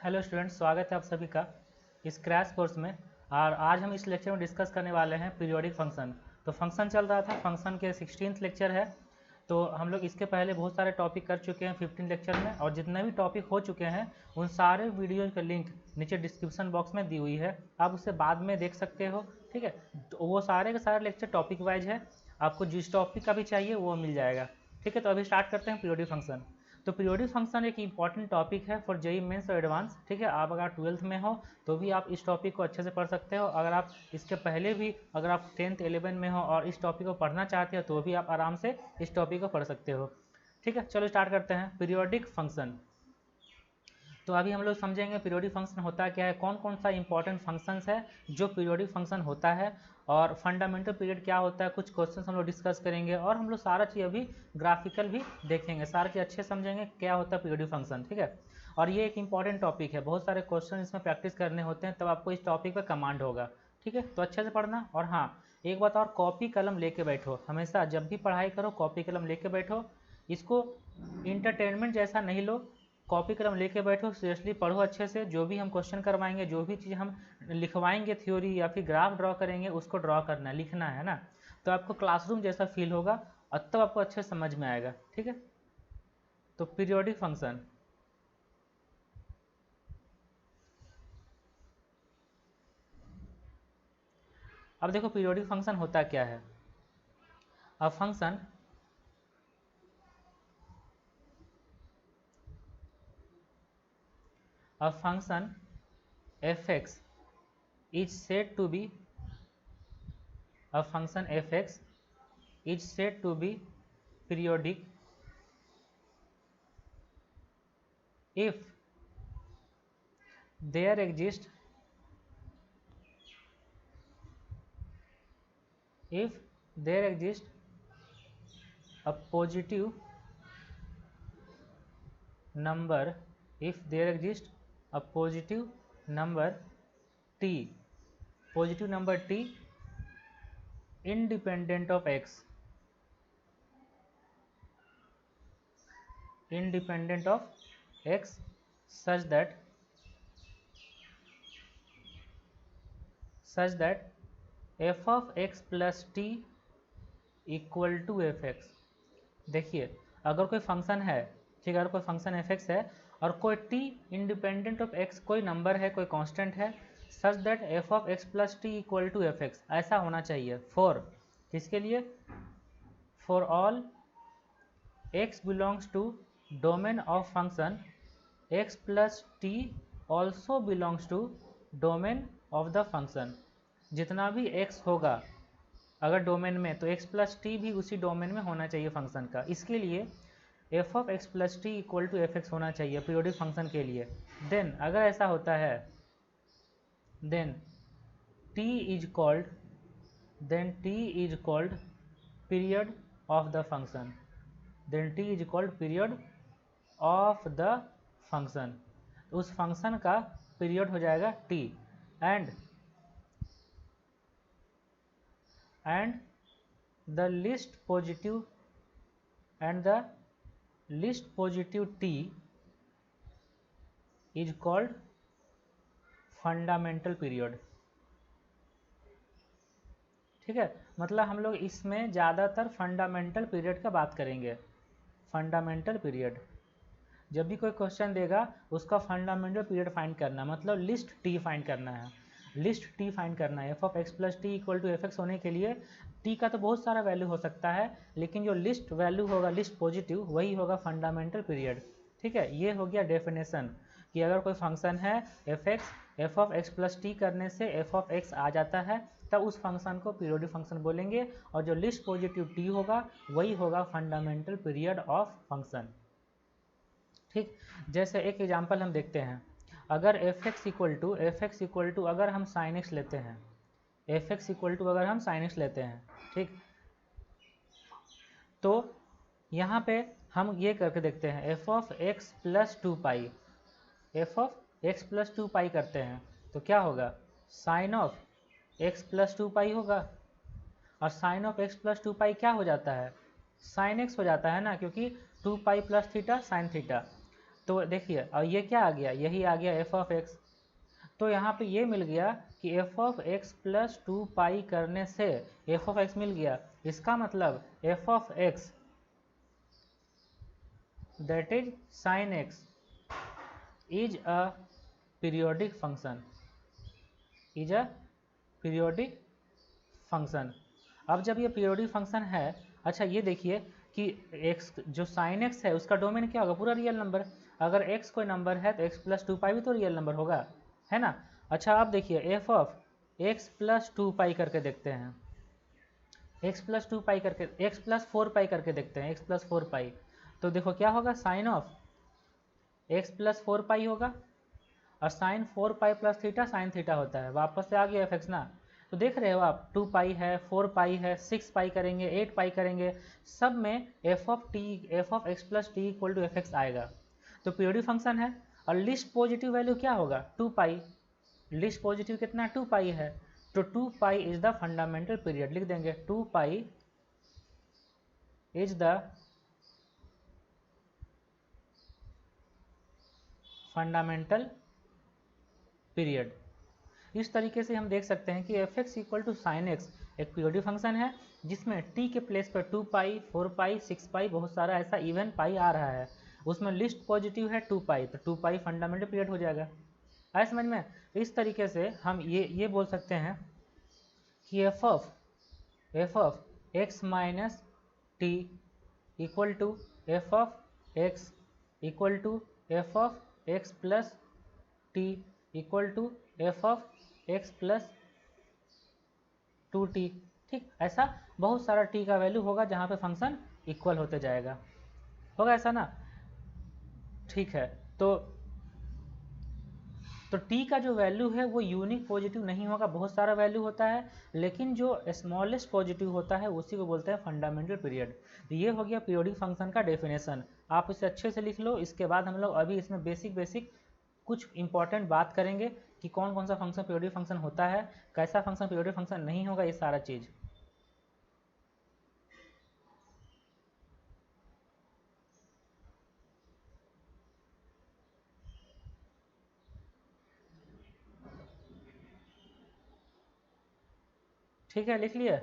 Hello students, स्वागत है आप सभी का इस क्रैश कोर्स में। और आज हम इस लेक्चर में डिस्कस करने वाले हैं पीरियोडिक फंक्शन। तो फंक्शन चल रहा था, फंक्शन के 16th लेक्चर है। तो हम लोग इसके पहले बहुत सारे टॉपिक कर चुके हैं 15 लेक्चर में, और जितने भी टॉपिक हो चुके हैं उन सारे वीडियो का लिंक नीचे डिस्क्रिप्शन बॉक्स में दी हुई है, आप उसे बाद में देख सकते हो। ठीक है, तो वो सारे के सारे लेक्चर टॉपिक वाइज है, आपको जिस टॉपिक का भी चाहिए वो मिल जाएगा। ठीक है, तो अभी स्टार्ट करते हैं पीरियोडिक फंक्शन। तो पीरियोडिक फंक्शन एक इंपॉर्टेंट टॉपिक है फॉर जेईई मेंस और एडवांस। ठीक है, आप अगर 12th में हो तो भी आप इस टॉपिक को अच्छे से पढ़ सकते हो। अगर आप इसके पहले भी अगर आप 10th 11 में हो और इस टॉपिक को पढ़ना चाहते हो तो भी आप आराम से इस टॉपिक को पढ़ सकते हो। ठीक है, चलो स्टार्ट करते हैं पीरियोडिक फंक्शन। तो अभी हम लोग समझेंगे पीरियोडिक फंक्शन होता क्या है, कौन कौन सा इंपॉर्टेंट फंक्शंस है जो पीरियोडिक फंक्शन होता है, और फंडामेंटल पीरियड क्या होता है, कुछ क्वेश्चंस हम लोग डिस्कस करेंगे, और हम लोग सारा चीज़ अभी ग्राफिकल भी देखेंगे, सारा चीज़ अच्छे समझेंगे क्या होता है पीरियोडिक फंक्शन। ठीक है, और ये एक इंपॉर्टेंट टॉपिक है, बहुत सारे क्वेश्चन इसमें प्रैक्टिस करने होते हैं, तब आपको इस टॉपिक पर कमांड होगा। ठीक है, तो अच्छे से पढ़ना। और हाँ, एक बात और, कॉपी कलम लेके बैठो, हमेशा जब भी पढ़ाई करो कॉपी कलम लेके बैठो। इसको इंटरटेनमेंट जैसा नहीं लो, कॉपी कलम लेके बैठो, सीरियसली पढ़ो अच्छे से। जो भी हम क्वेश्चन करवाएंगे, जो भी चीज़ हम लिखवाएंगे थ्योरी या फिर ग्राफ ड्रॉ करेंगे, उसको ड्रॉ करना है, लिखना है ना, तो आपको क्लासरूम जैसा फील होगा और तब आपको अच्छे समझ में आएगा। ठीक है, तो पीरियोडिक फंक्शन, अब देखो पीरियोडिक फंक्शन होता क्या है। अब function f(x) is said to be a function f(x) is said to be periodic if there exists a positive number, if there exists a positive number t, positive number t independent of x, independent of x, such that f of x plus t equal to F x. देखिए, अगर कोई function है, ठीक है, अगर कोई function F x है और कोई टी इंडिपेंडेंट ऑफ एक्स, कोई नंबर है, कोई कांस्टेंट है, such that f of x plus T equal to F x, ऐसा होना चाहिए फॉर, किसके लिए, for all x belongs to domain of function x plus t also belongs to domain of the function. जितना भी x होगा अगर domain में, तो x प्लस टी भी उसी डोमेन में होना चाहिए फंक्शन का। इसके लिए f of x plus T equal to F x होना चाहिए पीरियोडिक फंक्शन के लिए। देन अगर ऐसा होता है, then t is called period of the function, then t is called period of the function. उस फंक्शन का पीरियड हो जाएगा t, and the least positive t is called fundamental period. ठीक है, मतलब हम लोग इसमें ज़्यादातर फंडामेंटल पीरियड का बात करेंगे। फंडामेंटल पीरियड, जब भी कोई क्वेश्चन देगा उसका फंडामेंटल पीरियड फाइंड करना, मतलब लिस्ट टी फाइंड करना है, लिस्ट टी फाइंड करना है। F of x plus T equal to F x होने के लिए टी का तो बहुत सारा वैल्यू हो सकता है, लेकिन जो लिस्ट वैल्यू होगा, लिस्ट पॉजिटिव, वही होगा फंडामेंटल पीरियड। ठीक है, ये हो गया डेफिनेशन कि अगर कोई फंक्शन है F of x plus T करने से एफ ऑफ एक्स आ जाता है, तब उस फंक्शन को पीरियोडिक फंक्शन बोलेंगे, और जो लिस्ट पॉजिटिव टी होगा वही होगा फंडामेंटल पीरियड ऑफ फंक्शन। ठीक, जैसे एक एग्जांपल हम देखते हैं, अगर एफ एक्स इक्वल टू अगर हम साइन एक्स लेते हैं, एफ एक्स इक्वल टू अगर हम साइन एक्स लेते हैं, ठीक, तो यहाँ पे हम ये करके देखते हैं, F of x plus two pi, F of x plus two pi करते हैं, तो क्या होगा, sine of x plus two pi होगा, और sine of x plus two pi क्या हो जाता है, साइन एक्स हो जाता है ना, क्योंकि two pi plus theta sine theta. तो देखिए और ये क्या आ गया, यही आ गया एफ ऑफ एक्स। तो यहाँ पे ये मिल गया कि एफ ऑफ एक्स प्लस 2 पाई करने से एफ ऑफ एक्स मिल गया। इसका मतलब F of x that is sine x is a periodic function, is a periodic function. अब जब ये पीरियोडिक फंक्शन है, अच्छा ये देखिए कि x जो साइन x है उसका डोमेन क्या होगा, पूरा रियल नंबर। अगर x कोई नंबर है तो x प्लस 2 पाई भी तो रियल नंबर होगा, है ना। अच्छा अब देखिए एफ ऑफ x प्लस 2 पाई करके देखते हैं, x प्लस 2 पाई करके, x प्लस 4 पाई करके देखते हैं, x प्लस 4 पाई। तो देखो क्या होगा, sine of x plus 4 pi होगा, और sine 4 pi plus theta sine theta होता है, वापस से आ गया एफ एक्स ना। तो देख रहे हो आप 2 पाई है, 4 पाई है, 6 पाई करेंगे, 8 पाई करेंगे, सब में f of x plus T equal to F x आएगा। तो पीरियोडिक फंक्शन है, और लिस्ट पॉजिटिव वैल्यू क्या होगा, 2 पाई। लिस्ट पॉजिटिव कितना, 2 पाई है, तो 2 pi is the fundamental period, लिख देंगे 2 pi is the fundamental period. इस तरीके से हम देख सकते हैं कि f x equal to sine x एक पीरियोडिक फंक्शन है जिसमें टी के प्लेस पर 2 पाई, 4 पाई, 6 पाई, बहुत सारा ऐसा इवन पाई आ रहा है। उसमें लिस्ट पॉजिटिव है 2 पाई, तो 2 पाई फंडामेंटल पीरियड हो जाएगा। आए समझ में। तो इस तरीके से हम ये बोल सकते हैं कि f of x minus t equal to f of x equal to f of x plus T equal to f of x plus 2t। ठीक, ऐसा बहुत सारा t का वैल्यू होगा जहाँ पे फंक्शन इक्वल होते जाएगा, होगा ऐसा ना। ठीक है, तो t का जो वैल्यू है वो यूनिक पॉजिटिव नहीं होगा, बहुत सारा वैल्यू होता है, लेकिन जो स्मॉलेस्ट पॉजिटिव होता है उसी को बोलते हैं फंडामेंटल पीरियड। तो ये हो गया पीरियोडिक फंक्शन का डेफिनेशन, आप इसे अच्छे से लिख लो। इसके बाद हम लोग अभी इसमें बेसिक कुछ इंपॉर्टेंट बात करेंगे कि कौन कौन सा फंक्शन पीरियोडिक फंक्शन होता है, कैसा फंक्शन पीरियोडिक फंक्शन नहीं होगा, ये सारा चीज़। ठीक है, लिख लिए।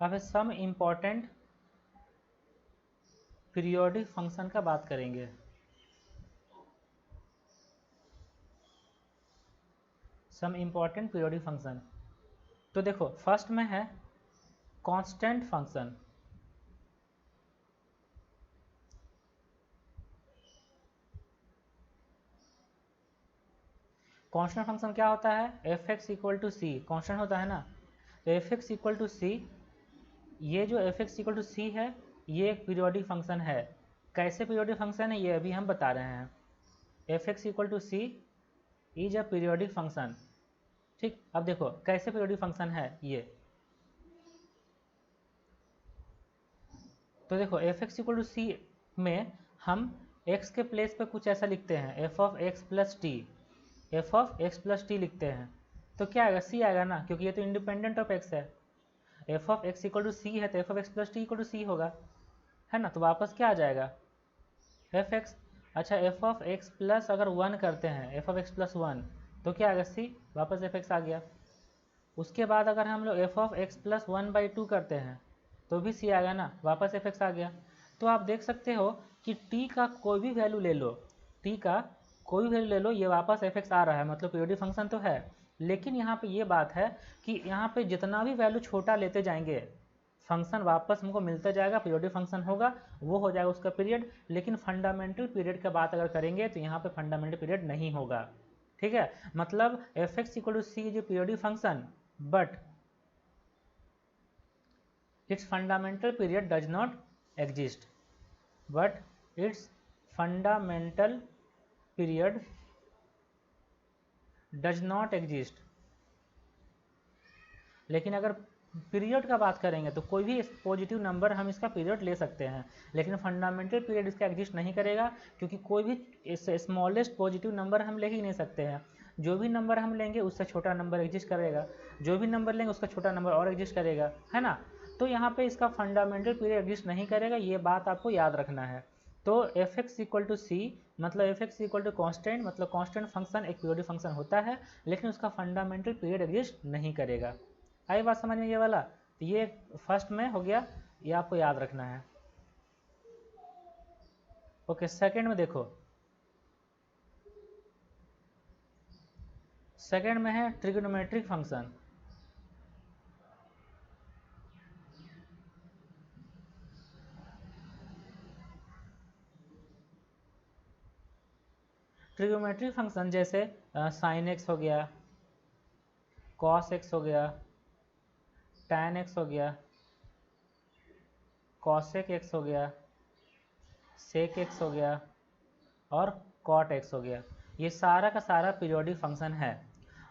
अब सम इम्पॉर्टेंट पीरियोडिक फंक्शन का बात करेंगे। सम इम्पॉर्टेंट पीरियोडिक फंक्शन, तो देखो फर्स्ट में है कांस्टेंट फंक्शन। कांस्टेंट फंक्शन क्या होता है, F x equal to c, constant होता है ना। तो f x equal to c, ये जो एफ एक्स इक्वल टू सी है ये एक पीरियोडिक फंक्शन है। कैसे पीरियोडिक फंक्शन है ये अभी हम बता रहे हैं। F x equal to c is a periodic function. ठीक, अब देखो कैसे पीरियोडिक फंक्शन है ये। तो देखो एफ एक्स इक्वल टू सी में हम x के प्लेस पे कुछ ऐसा लिखते हैं, F of x plus T, F of x plus T लिखते हैं। तो क्या आएगा, सी आएगा ना, क्योंकि ये तो इंडिपेंडेंट ऑफ एक्स है। F of x equal to सी है तो F of x plus T equal to C होगा, है ना। तो वापस क्या आ जाएगा, एफ एक्स। अच्छा एफ ऑफ एक्स प्लस अगर 1 करते हैं, एफ ऑफ एक्स प्लस 1, तो क्या आएगा, सी, वापस एफ एक्स आ गया। उसके बाद अगर हम लोग एफ ऑफ एक्स प्लस 1/2 करते हैं तो भी सी आएगा ना, वापस एफ एक्स आ गया। तो आप देख सकते हो कि टी का कोई भी वैल्यू ले लो, टी का कोई भी वैल्यू ले लो, ये वापस एफ एक्स आ रहा है, मतलब पीरियोडिक फंक्शन तो है। लेकिन यहाँ पे ये बात है कि यहाँ पे जितना भी वैल्यू छोटा लेते जाएंगे फंक्शन वापस हमको मिलता जाएगा, पीरियोडिक फंक्शन होगा, वो हो जाएगा उसका पीरियड। लेकिन फंडामेंटल पीरियड की बात अगर करेंगे तो यहाँ पे फंडामेंटल पीरियड नहीं होगा। ठीक है, मतलब f x equal to c is a periodic function but its fundamental period does not exist, but its fundamental period does not exist। लेकिन अगर पीरियड का बात करेंगे तो कोई भी पॉजिटिव नंबर हम इसका पीरियड ले सकते हैं, लेकिन फंडामेंटल पीरियड इसका एग्जिस्ट नहीं करेगा, क्योंकि कोई भी स्मॉलेस्ट पॉजिटिव नंबर हम ले ही नहीं सकते हैं। जो भी नंबर हम लेंगे उससे छोटा नंबर एग्जिस्ट करेगा, जो भी नंबर लेंगे उसका छोटा नंबर और एग्जिस्ट करेगा, है ना। तो यहाँ पे इसका फंडामेंटल पीरियड एग्जिस्ट नहीं करेगा, ये बात आपको याद रखना है। तो f x equal to c मतलब f x equal to constant, मतलब कॉन्स्टेंट फंक्शन एक पीरियोडिक फंक्शन होता है, लेकिन उसका फंडामेंटल पीरियड एग्जिस्ट नहीं करेगा। आई बात समझ में ये वाला? तो ये फर्स्ट में हो गया, ये आपको याद रखना है। ओके, सेकंड में देखो, सेकंड में है ट्रिग्नोमेट्रिक फंक्शन। ट्रिग्नोमेट्रिक फंक्शन जैसे साइन एक्स हो गया, कॉस एक्स हो गया, टैन एक्स हो गया, कॉसेक एक्स हो गया, सेक एक्स हो गया और कॉट एक्स हो गया। ये सारा का सारा पीरियोडिक फंक्शन है।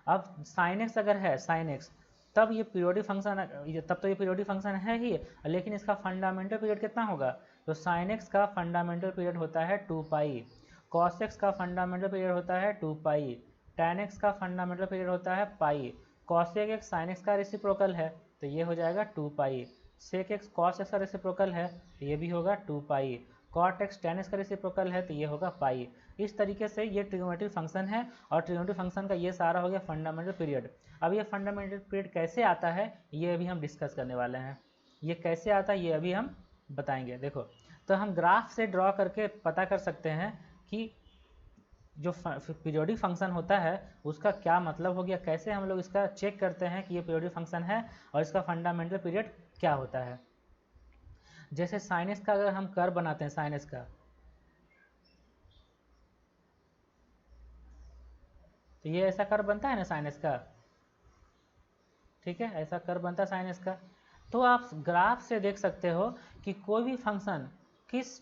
अब साइन एक्स अगर है, साइन एक्स, तब ये पीरियोडिक फंक्शन, तब तो ये पीरियोडिक फंक्शन है ही, लेकिन इसका फंडामेंटल पीरियड कितना होगा? तो साइन एक्स का फंडामेंटल पीरियड होता है 2 पाई, कॉस एक्स का फंडामेंटल पीरियड होता है 2 पाई, टैन एक्स का फंडामेंटल पीरियड होता है पाई, कॉसेक एक्स साइन एक्स का रेसिप्रोकल है तो ये हो जाएगा 2 पाई, सेक एक्स कॉस एक्स का रेसिप्रोकल है तो ये भी होगा 2 पाई, कॉट एक्स टैन एक्स का रेसिप्रोकल है तो ये होगा पाई। इस तरीके से ये ट्रिग्नोमेट्रिक फंक्शन है, और ट्रिग्नोमेट्रिक फंक्शन का ये सारा हो गया फंडामेंटल पीरियड। अब ये फंडामेंटल पीरियड कैसे आता है ये अभी हम डिस्कस करने वाले हैं। ये कैसे आता है ये अभी हम बताएंगे। देखो, तो हम ग्राफ से ड्रॉ करके पता कर सकते हैं कि जो पीरियोडिक फंक्शन होता है उसका क्या मतलब हो गया, कैसे हम लोग इसका चेक करते हैं कि ये पीरियोडिक फंक्शन है और इसका फंडामेंटल पीरियड क्या होता है। जैसे साइनस का अगर हम कर्व बनाते हैं, साइनस का, तो ये ऐसा कर्व बनता है ना साइनस का, ठीक है, ऐसा कर्व बनता है साइनस का। तो आप ग्राफ से देख सकते हो कि कोई भी फंक्शन किस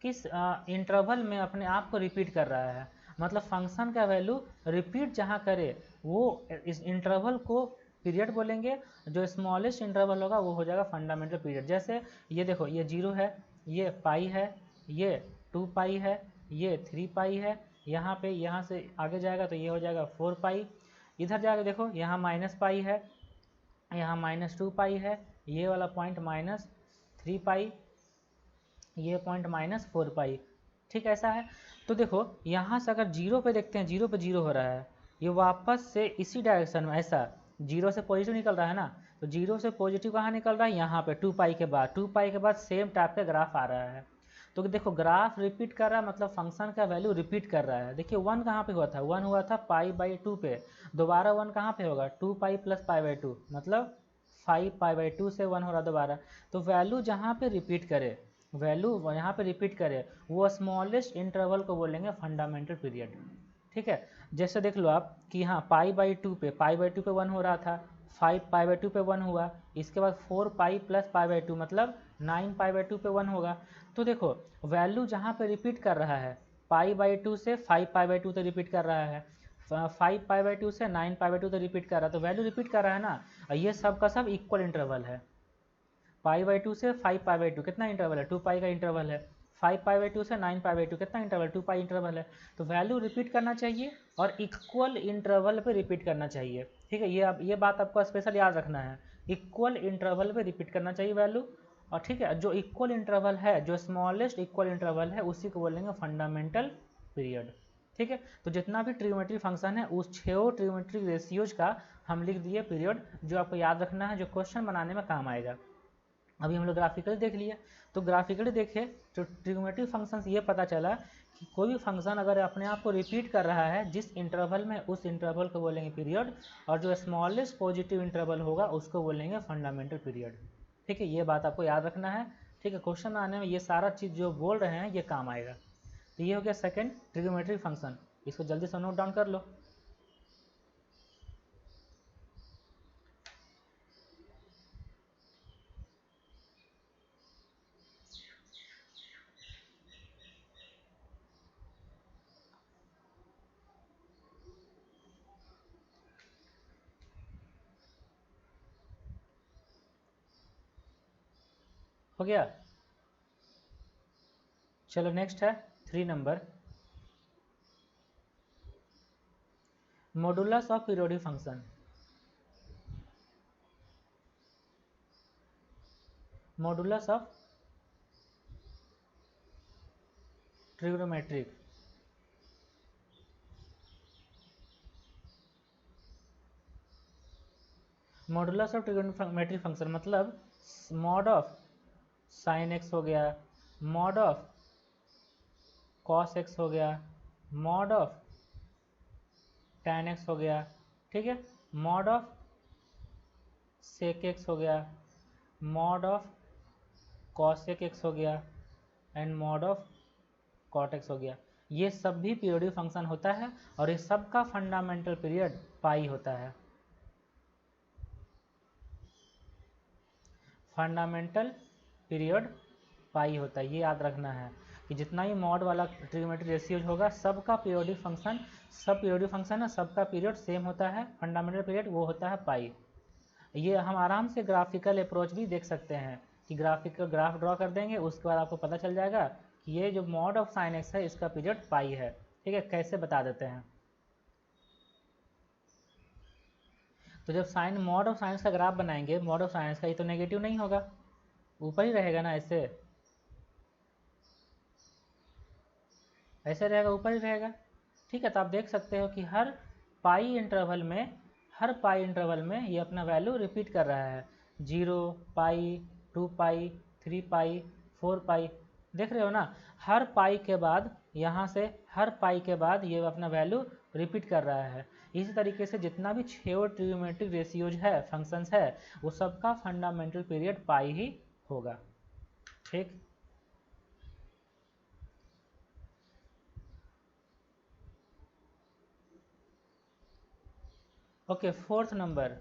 किस इंटरवल में अपने आप को रिपीट कर रहा है, मतलब फंक्शन का वैल्यू रिपीट जहाँ करे वो इस इंटरवल को पीरियड बोलेंगे, जो स्मॉलेस्ट इंटरवल होगा वो हो जाएगा फंडामेंटल पीरियड। जैसे ये देखो, ये 0 है, ये पाई है, ये 2 पाई है, ये 3 पाई है, यहाँ पे यहाँ से आगे जाएगा तो ये हो जाएगा 4 पाई, इधर जाकर देखो यहाँ माइनस पाई है, यहाँ -2 पाई है, ये वाला पॉइंट -3 पाई, ये पॉइंट -4 पाई, ठीक ऐसा है। तो देखो यहाँ से अगर 0 पे देखते हैं, 0 पे 0 हो रहा है, ये वापस से इसी डायरेक्शन में ऐसा 0 से पॉजिटिव निकल रहा है ना, तो 0 से पॉजिटिव कहाँ निकल रहा है? यहाँ पे 2 पाई के बाद, 2 पाई के बाद सेम टाइप का ग्राफ आ रहा है। तो देखो ग्राफ रिपीट कर रहा है, मतलब फंक्शन का वैल्यू रिपीट कर रहा है। देखिए 1 कहाँ पे हुआ था? 1 हुआ था पाई/2 पे, दोबारा 1 कहाँ पे होगा? 2 पाई प्लस पाई/2, मतलब 5 पाई/2 से 1 हो रहा दोबारा। तो वैल्यू जहाँ पे रिपीट करे, वैल्यू यहाँ पे रिपीट करे, वो स्मॉलेस्ट इंटरवल को बोलेंगे फंडामेंटल पीरियड, ठीक है। जैसे देख लो आप कि हाँ पाई/2 पे, पाई/2 पे 1 हो रहा था, 5 पाई/2 पे 1 हुआ, इसके बाद 4 पाई प्लस पाई/2 मतलब 9 पाई/2 पे 1 होगा। तो देखो वैल्यू जहाँ पे रिपीट कर रहा है, पाई/2 से 5 पाई/2 तक रिपीट कर रहा है, 5 पाई/2 से 9 पाई/2 तक रिपीट कर रहा है, तो वैल्यू रिपीट कर रहा है ना, ये सब का सब इक्वल इंटरवल है। पाई/2 से 5 पाई/2 कितना इंटरवल है? 2 पाई का इंटरवल है। 5 पाई/2 से 9 पाई/2 कितना इंटरवल? 2 पाई इंटरवल है। तो वैल्यू रिपीट करना चाहिए और इक्वल इंटरवल पे रिपीट करना चाहिए, ठीक है। ये बात आपको स्पेशल याद रखना है, इक्वल इंटरवल पे रिपीट करना चाहिए वैल्यू। और ठीक है, जो इक्वल इंटरवल है, जो स्मॉलेस्ट इक्वल इंटरवल है, उसी को बोलेंगे फंडामेंटल पीरियड, ठीक है। तो जितना भी ट्रिग्नोमेट्रिक फंक्शन है उस 6 ट्रिग्नोमेट्रिक रेशियोज का हम लिख दिए पीरियड, जो आपको याद रखना है, जो क्वेश्चन बनाने में काम आएगा। अभी हम लोग ग्राफिकली देख लिए, तो ग्राफिकली देखे तो ट्रिग्नोमेट्रिक फंक्शन से ये पता चला कि कोई भी फंक्शन अगर अपने आप को रिपीट कर रहा है जिस इंटरवल में, उस इंटरवल को बोलेंगे पीरियड, और जो स्मॉलेस्ट पॉजिटिव इंटरवल होगा उसको बोलेंगे फंडामेंटल पीरियड, ठीक है। ये बात आपको याद रखना है, ठीक है। क्वेश्चन आने में ये सारा चीज़ जो बोल रहे हैं ये काम आएगा। तो ये हो गया सेकेंड ट्रिग्नोमेट्रिक फंक्शन, इसको जल्दी से नोट डाउन कर लो। हो गया। चलो नेक्स्ट है 3 number, modulus of periodic function. Modulus of trigonometric, modulus of trigonometric function मतलब मॉड ऑफ साइन एक्स हो गया, मॉड ऑफ कॉस एक्स हो गया, मॉड ऑफ tan एक्स हो गया, ठीक है, मॉड ऑफ सेक एक्स हो गया, मॉड ऑफ कॉसेक एक्स हो गया and mod of cot x हो गया। ये सब भी पीरियोडिक फंक्शन होता है और इस सब का फंडामेंटल पीरियड पाई होता है। फंडामेंटल पीरियड पाई होता है, ये याद रखना है कि जितना भी मॉड वाला ट्रिग्नोमेट्रिक रेशियोज होगा सबका पीरियोडिक फंक्शन, सब पीरियोडिक फंक्शन है, सबका पीरियड सेम होता है, फंडामेंटल पीरियड वो होता है पाई। ये हम आराम से ग्राफिकल अप्रोच भी देख सकते हैं कि ग्राफिकल ग्राफ ड्रॉ कर देंगे, उसके बाद आपको पता चल जाएगा कि ये जो मॉड ऑफ साइन एक्स है इसका पीरियड पाई है। ठीक है, कैसे बता देते हैं। तो जब साइन मॉड ऑफ साइंस का ग्राफ बनाएंगे, मॉड ऑफ साइंस का, ये तो नेगेटिव नहीं होगा, ऊपर ही रहेगा ना, ऐसे ऐसे रहेगा, ऊपर ही रहेगा। ठीक है, तो आप देख सकते हो कि हर पाई इंटरवल में ये अपना वैल्यू रिपीट कर रहा है, 0 पाई, 2 पाई, 3 पाई, 4 पाई, देख रहे हो ना। हर पाई के बाद यहाँ से हर पाई के बाद ये अपना वैल्यू रिपीट कर रहा है। इसी तरीके से जितना भी 6 ट्रिग्नोमेट्रिक रेशियोज है, फंक्शंस है, वो सबका फंडामेंटल पीरियड पाई ही होगा। ठीक, okay, 4th number,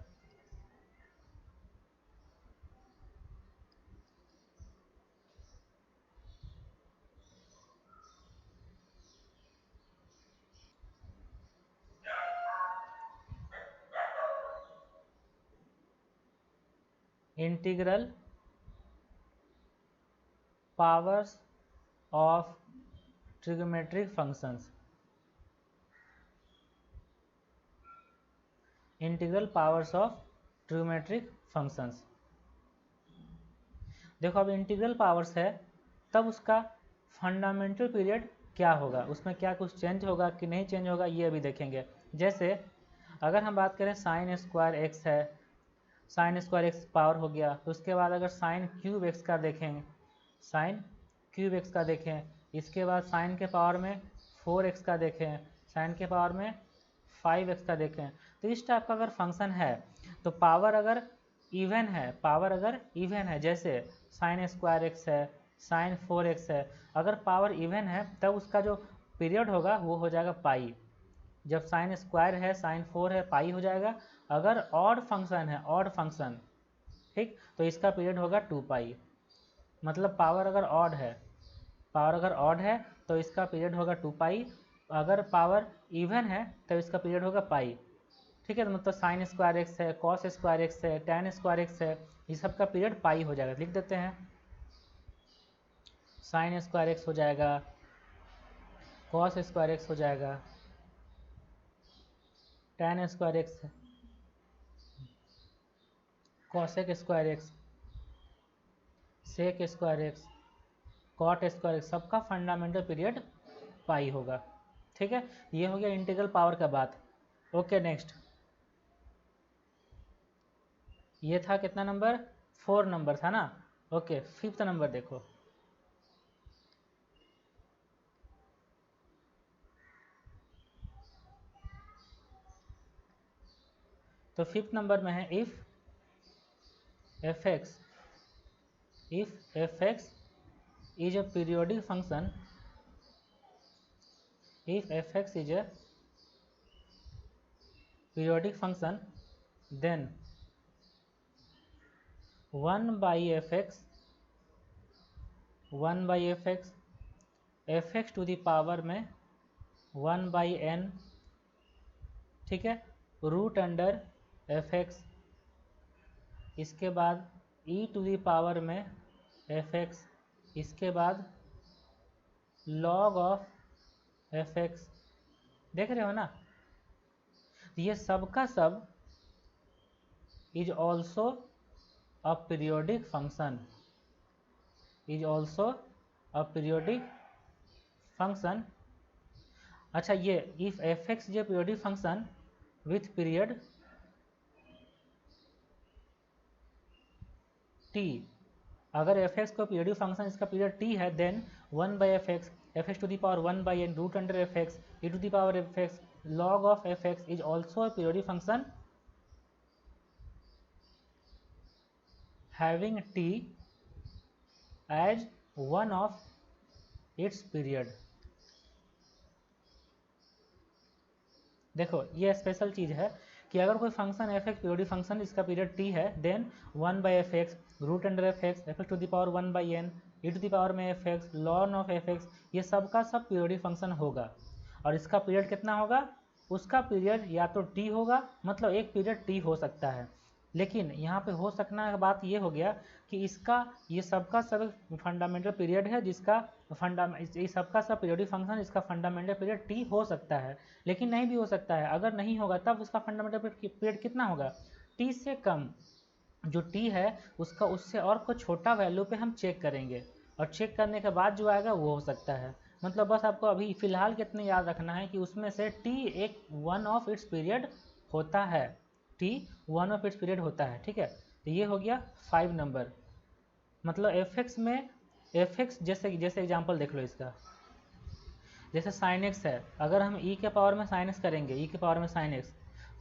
integral powers of trigonometric functions. Integral powers of trigonometric functions. देखो अब इंटीग्रल पावर्स है, तब उसका फंडामेंटल पीरियड क्या होगा, उसमें क्या कुछ चेंज होगा कि नहीं चेंज होगा, ये अभी देखेंगे। जैसे अगर हम बात करें साइन स्क्वायर एक्स है, साइन स्क्वायर एक्स पावर हो गया, तो उसके बाद अगर साइन क्यूब एक्स का देखेंगे, साइन क्यूब एक्स का देखें, इसके बाद साइन के पावर में 4x का देखें, साइन के पावर में 5x का देखें। तो इस टाइप का अगर फंक्शन है तो पावर अगर इवन है, पावर अगर इवन है, जैसे साइन स्क्वायर एक्स है, साइन 4x है, अगर पावर इवन है तब उसका जो पीरियड होगा वो हो जाएगा पाई। जब साइन स्क्वायर है, साइन 4 है, पाई हो जाएगा। अगर ऑड फंक्शन है, ऑड फंक्शन, ठीक, तो इसका पीरियड होगा 2 पाई। मतलब पावर अगर ऑड है, पावर अगर ऑड है तो इसका पीरियड होगा 2 पाई, अगर पावर इवन है तो इसका पीरियड होगा पाई। ठीक है, तो मतलब साइन स्क्वायर एक्स है, कॉस स्क्वायर एक्स है, टैन स्क्वायर एक्स है, ये सब का पीरियड पाई हो जाएगा। लिख देते हैं, साइन स्क्वायर एक्स हो जाएगा, कॉस स्क्वायर एक्स हो जाएगा, tan square x, cosec square x, sec square x, cot square x, सबका फंडामेंटल पीरियड पाई होगा। ठीक है, ये हो गया इंटीग्रल पावर का बात। ओके नेक्स्ट, ये था कितना नंबर, 4 नंबर था ना। ओके, 5th नंबर देखो, तो 5th नंबर में है if f x is a periodic function, if f(x) is a periodic function, then 1 by f(x) fx to the power में 1 by n, ठीक है, रूट अंडर fx, इसके बाद e टू द पावर में F x, इसके बाद log of F x, देख रहे हो ना। ये सब का सब is also a periodic function, is also a periodic function. अच्छा, ये इफ एफ एक्स जो periodic function with period t, अगर एफ एक्स को पीरियोडिक फंक्शन इसका पीरियड टी है, then 1 by F x to the power 1 by n root under F x e to the power f x log of F x is also a periodic function having t as one of its period. देखो ये special चीज़ है कि अगर कोई function F x periodic function इसका period T है, then 1 by F X root under F x to the power 1 by N E to the power में F X lon of F X, ये सब का सब पीरियोडिक फंक्शन होगा। और इसका पीरियड कितना होगा, उसका पीरियड या तो टी होगा, मतलब एक पीरियड टी हो सकता है। लेकिन यहाँ पे हो सकना का बात ये हो गया कि इसका ये सबका सब फंडामेंटल पीरियड है, जिसका ये सबका सब पीरियोडिक फंक्शन इसका फंडामेंटल पीरियड टी हो सकता है, लेकिन नहीं भी हो सकता है। अगर नहीं होगा तब उसका फंडामेंटल पीरियड कितना होगा, टी से कम। जो टी है उसका उससे और कुछ छोटा वैल्यू पे हम चेक करेंगे, और चेक करने के बाद जो आएगा वो हो सकता है। मतलब बस आपको अभी फ़िलहाल कितने याद रखना है कि उसमें से टी एक वन ऑफ इट्स पीरियड होता है, T one of its period होता है, ठीक है। तो ये हो गया 5 नंबर। मतलब एफ एक्स में एफ एक्स जैसे एग्जांपल देख लो इसका, जैसे साइन एक्स है, अगर हम ई के पावर में साइन एक्स करेंगे, ई के पावर में साइन एक्स,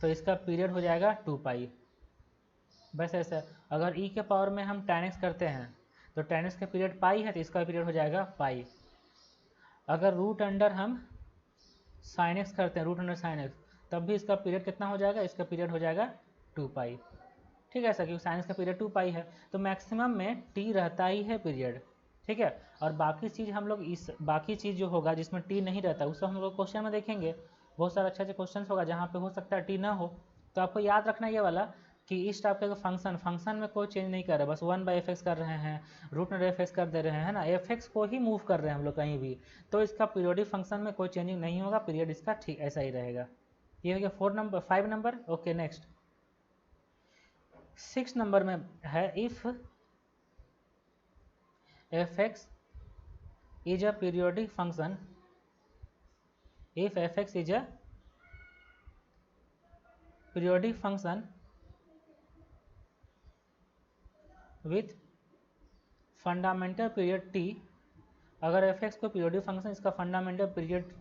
तो इसका पीरियड हो जाएगा 2 पाई। बस ऐसा, अगर ई के पावर में हम tan x करते हैं तो tan x का पीरियड पाई है, तो इसका पीरियड हो जाएगा पाई। अगर रूट अंडर हम साइन एक्स करते हैं, रूट अंडर साइन एक्स, तब भी इसका पीरियड कितना हो जाएगा, इसका पीरियड हो जाएगा 2 पाई। ठीक है, ऐसा क्योंकि साइंस का पीरियड 2 पाई है, तो मैक्सिमम में टी रहता ही है पीरियड, ठीक है। और बाकी चीज़ हम लोग इस बाकी चीज़ जो होगा जिसमें टी नहीं रहता उसको हम लोग क्वेश्चन में देखेंगे। बहुत सारा अच्छा क्वेश्चन होगा जहाँ पे हो सकता है टी ना हो। तो आपको याद रखना ये वाला कि इस टाइप का फंक्शन में कोई चेंज नहीं कर रहा, बस 1 बाई एफ एक्स कर रहे हैं, रूट अंडर एफ एक्स कर दे रहे हैं ना, एफ एक्स को ही मूव कर रहे हैं हम लोग कहीं भी, तो इसका पीरियोडिक फंक्शन में कोई चेंजिंग नहीं होगा, पीरियड इसका ठीक ऐसा ही रहेगा। ये हो गया 5 नंबर। ओके, नेक्स्ट 6 नंबर में है, if f x is a periodic function, if f x is a periodic function with fundamental period t, अगर एफ एक्स को पीरियोडिक फंक्शन इसका फंडामेंटल पीरियड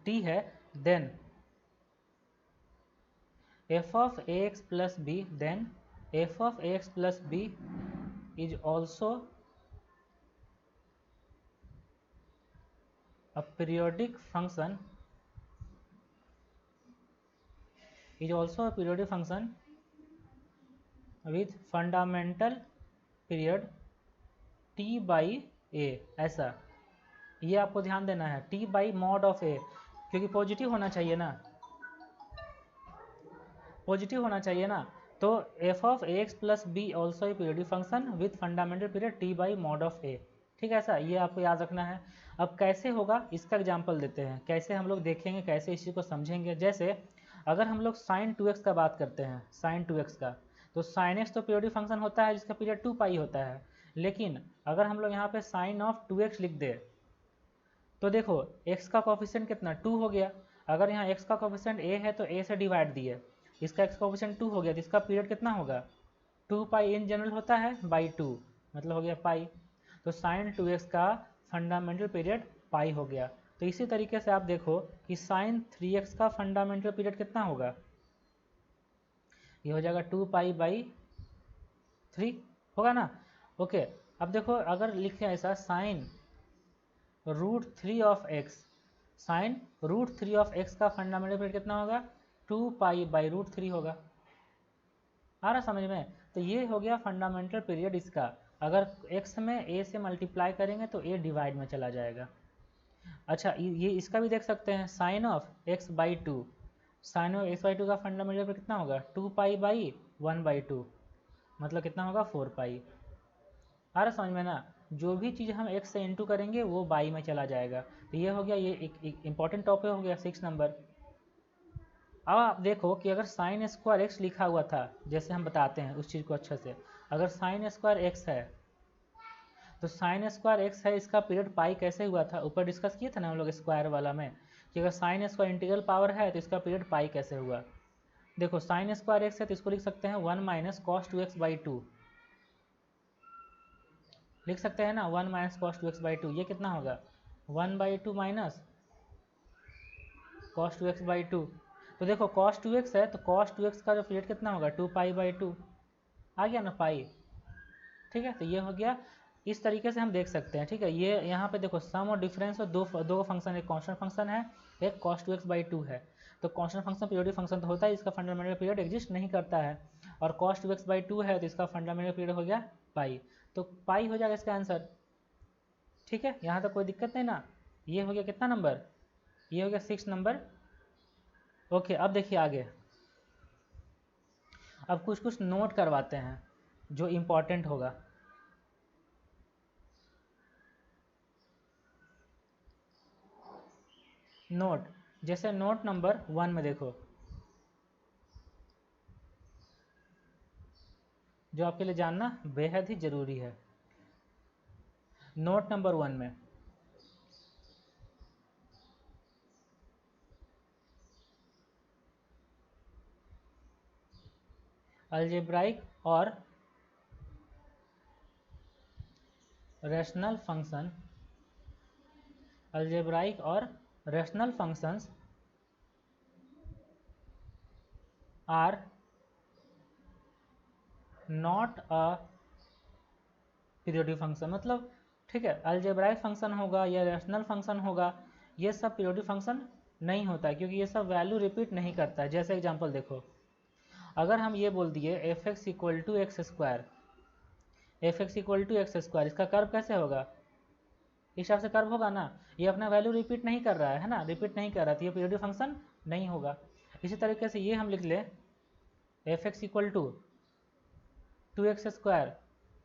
टी है, then f of A x plus b, then f of A x plus b is also a periodic function, is also a periodic function with fundamental period t by a। ऐसा ये आपको ध्यान देना है, t by mod of a, क्योंकि positive होना चाहिए ना, पॉजिटिव होना चाहिए ना। तो F of A x plus B also a periodic function with fundamental period T by mod of A, ठीक है। ऐसा ये आपको याद रखना है। अब कैसे होगा इसका एग्जाम्पल देते हैं, कैसे हम लोग देखेंगे, कैसे इस चीज़ को समझेंगे। जैसे अगर हम लोग साइन 2x का बात करते हैं, साइन 2x का, तो साइन एक्स तो पीरियोडिक फंक्शन होता है जिसका पीरियड 2 पाई होता है। लेकिन अगर हम लोग यहाँ पे साइन ऑफ 2x लिख दे, तो देखो x का कोफिशिएंट कितना 2 हो गया। अगर यहाँ x का कोफिशिएंट a है तो a से डिवाइड दिए, इसका x कोफिशिएंट 2 हो गया, तो इसका पीरियड कितना होगा 2 पाई इन जनरल होता है बाई 2, मतलब हो गया पाई। तो साइन 2x का फंडामेंटल पीरियड पाई हो गया। तो इसी तरीके से आप देखो कि साइन 3x का फंडामेंटल पीरियड कितना होगा, ये हो जाएगा 2 पाई बाई 3 होगा ना। ओके, अब देखो अगर लिखें ऐसा sine root 3 of x, sine root 3 of x का फंडामेंटल पीरियड कितना होगा 2 पाई बाई रूट 3 होगा। आ रहा समझ में। तो ये हो गया फंडामेंटल पीरियड इसका। अगर x में a से मल्टीप्लाई करेंगे तो a डिवाइड में चला जाएगा। अच्छा, ये इसका भी देख सकते हैं, sine of x by 2, sine of x by 2 का फंडामेंटल पीरियड कितना होगा 2 पाई बाई 1 बाई 2, मतलब कितना होगा 4 पाई। आ रहा समझ में ना। जो भी चीज़ हम x से इंटू करेंगे वो बाई में चला जाएगा। तो ये हो गया, ये एक इम्पॉर्टेंट टॉपिक हो गया 6 नंबर। अब आप देखो कि अगर साइन स्क्वायर एक्स लिखा हुआ था, जैसे हम बताते हैं उस चीज़ को अच्छे से, अगर साइन स्क्वायर एक्स है तो साइन स्क्वायर एक्स है, इसका पीरियड पाई कैसे हुआ था, ऊपर डिस्कस किए थे ना हम लोग स्क्वायर वाला में, कि अगर साइन स्क्वायर इंटीग्रल पावर है तो इसका पीरियड पाई कैसे हुआ। देखो साइन स्क्वायर एक्स है तो इसको लिख सकते हैं 1 माइनस कॉस 2x/2, लिख सकते हैं ना 1 माइनस कॉस 2x/2। ये कितना होगा 1/2 माइनस कॉस 2x/2। तो देखो कॉस 2x है तो कॉस 2x का जो पीरियड कितना होगा 2π/2, आ गया ना पाई। ठीक है, तो ये हो गया, इस तरीके से हम देख सकते हैं। ठीक है, ये यहाँ पे देखो सम और डिफरेंस और दो फंक्शन, एक कांस्टेंट फंक्शन है, एक cos 2x/2 है। तो कांस्टेंट फंक्शन पीरियोडिक फंक्शन तो होता है, इसका फंडामेंटल पीरियड एग्जिस्ट नहीं करता है, और cos 2x/2 है तो इसका फंडामेंटल पीरियड हो गया पाई, तो पाई हो जाएगा इसका आंसर। ठीक है, यहाँ तक कोई दिक्कत नहीं ना। ये हो गया कितना नंबर, ये हो गया 6 नंबर। ओके, अब देखिए आगे, अब कुछ कुछ नोट करवाते हैं जो इम्पोर्टेंट होगा। नोट, जैसे नोट नंबर 1 में देखो, जो आपके लिए जानना बेहद ही ज़रूरी है। नोट नंबर 1 में अलजेब्राइक और रैशनल फंक्शन, अलजेब्राइक और rational functions are not a periodic function. मतलब ठीक है, अलजेब्राइक फंक्शन होगा या रैशनल फंक्शन होगा, ये सब पीरियोडिक फंक्शन नहीं होता है, क्योंकि ये सब वैल्यू रिपीट नहीं करता है। जैसे एग्जांपल देखो, अगर हम ये बोल दिए f x equal to x square, f x equal to x square, इसका कर्व कैसे होगा, इस हिसाब से कर्व होगा ना। ये अपना वैल्यू रिपीट नहीं कर रहा है ना, रिपीट नहीं कर रहा, तो ये पीरियोडिक फंक्शन नहीं होगा। इसी तरीके से ये हम लिख ले f x equal to 2x square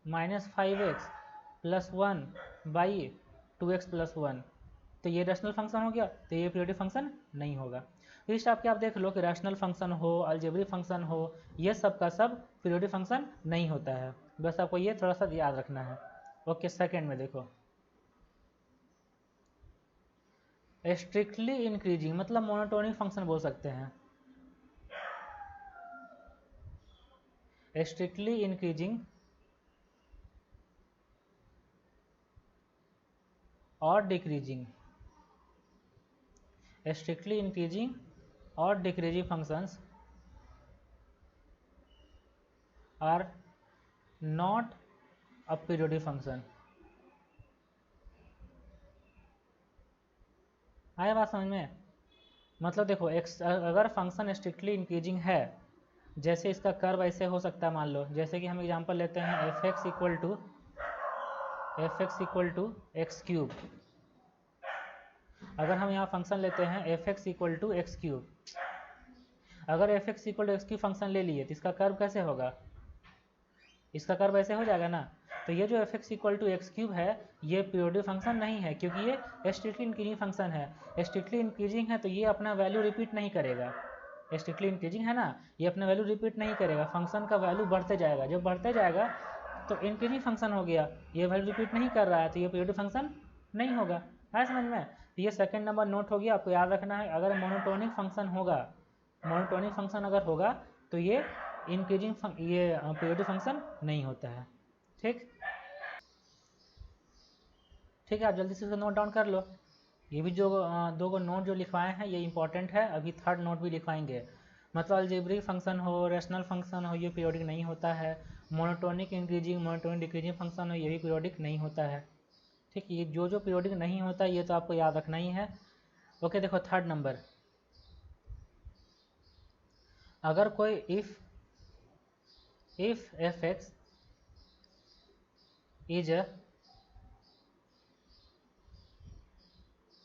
minus 5x plus 1 by 2x plus 1, तो ये रैशनल फंक्शन हो गया, तो ये पीरियोडिक फंक्शन नहीं होगा। तो इस टाइप के आप देख लो कि रैशनल फंक्शन हो, अलजेब्रिक फंक्शन हो, ये सब का सब पीरियोडिक फंक्शन नहीं होता है। बस आपको ये थोड़ा सा याद रखना है। ओके, सेकेंड में देखो, स्ट्रिक्टली इंक्रीजिंग मतलब मोनोटोनिक फंक्शन बोल सकते हैं। स्ट्रिक्टली इंक्रीजिंग और डिक्रीजिंग, स्ट्रिक्टली इंक्रीजिंग और decreasing functions are not a periodic function. आया बात समझ में। मतलब देखो अगर फंक्शन स्ट्रिक्टली इंक्रीजिंग है, जैसे इसका कर्व ऐसे हो सकता है, मान लो जैसे कि हम एग्जांपल लेते हैं F x equal to x cube. अगर हम यहाँ फंक्शन लेते हैं F x equal to x cube, अगर F x equal to x cube function ले लिए तो इसका कर्व कैसे होगा, इसका कर्व ऐसे हो जाएगा ना। तो ये जो f x equal to x cube है, ये पीरियोडिक फंक्शन नहीं है, क्योंकि ये स्ट्रिक्टली इंक्रीजिंग फंक्शन है। स्ट्रिक्टली इंक्रीजिंग है तो ये अपना वैल्यू रिपीट नहीं करेगा। स्ट्रिक्टली इंक्रीजिंग है ना, ये अपना वैल्यू रिपीट नहीं करेगा, फंक्शन का वैल्यू बढ़ते जाएगा। जब बढ़ते जाएगा तो इंक्रीजिंग फंक्शन हो गया, ये वैल्यू रिपीट नहीं कर रहा है, तो ये पीरियोडिक फंक्शन नहीं होगा। है समझ में। तो ये सेकंड नंबर नोट हो गया, आपको याद रखना है। अगर मोनोटोनिक फंक्शन होगा, मोनोटोनिक फंक्शन अगर होगा तो ये इंक्रीजिंग ये पीरियोडिक फंक्शन नहीं होता है। ठीक ठीक है, आप जल्दी से इसे नोट डाउन कर लो। ये भी जो दो गो नोट जो लिखवाए हैं ये इंपॉर्टेंट है। अभी थर्ड नोट भी लिखवाएंगे। मतलब अलजेब्रिक फंक्शन हो, रैशनल फंक्शन हो, ये पीरियोडिक नहीं होता है। Monotonic increasing, monotonic decreasing function हो, ये भी पीरियोडिक नहीं होता है। ठीक, ये जो जो पीरियोडिक नहीं होता ये तो आपको याद रखना ही है। ओके, देखो थर्ड नंबर, अगर कोई if f x is a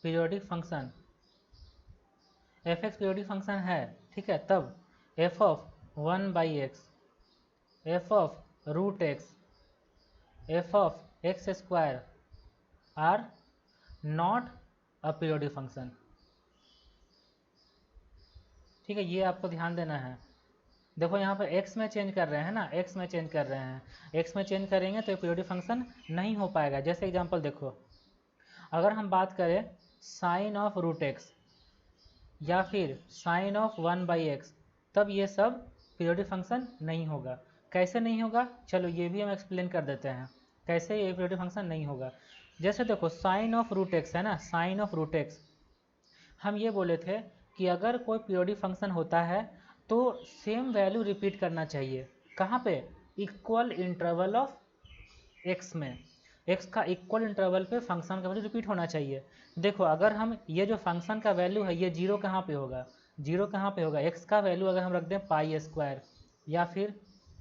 periodic function, F x periodic function है, ठीक है, तब f of 1/x, f of root x, f of x square are not a periodic function. ठीक है, ये आपको ध्यान देना है। देखो यहाँ पर x में चेंज कर रहे हैं ना, x में चेंज कर रहे हैं, x में चेंज करेंगे तो पीरियोडिक फंक्शन नहीं हो पाएगा। जैसे एग्जांपल देखो, अगर हम बात करें साइन ऑफ रूट एक्स या फिर साइन ऑफ 1/x, तब ये सब पीरियोडिक फंक्शन नहीं होगा। कैसे नहीं होगा, चलो ये भी हम एक्सप्लेन कर देते हैं कैसे ये पीरियोडिक फंक्शन नहीं होगा। जैसे देखो साइन ऑफ रूट एक्स है ना, साइन ऑफ रूट एक्स, हम ये बोले थे कि अगर कोई पीरियोडिक फंक्शन होता है तो सेम वैल्यू रिपीट करना चाहिए। कहाँ पे, इक्वल इंटरवल ऑफ एक्स में, एक्स का इक्वल इंटरवल पे फंक्शन का वैल्यू रिपीट होना चाहिए। देखो अगर हम ये जो फंक्शन का वैल्यू है ये जीरो कहाँ पे होगा, जीरो कहाँ पे होगा, एक्स का वैल्यू अगर हम रख दें पाई स्क्वायर या फिर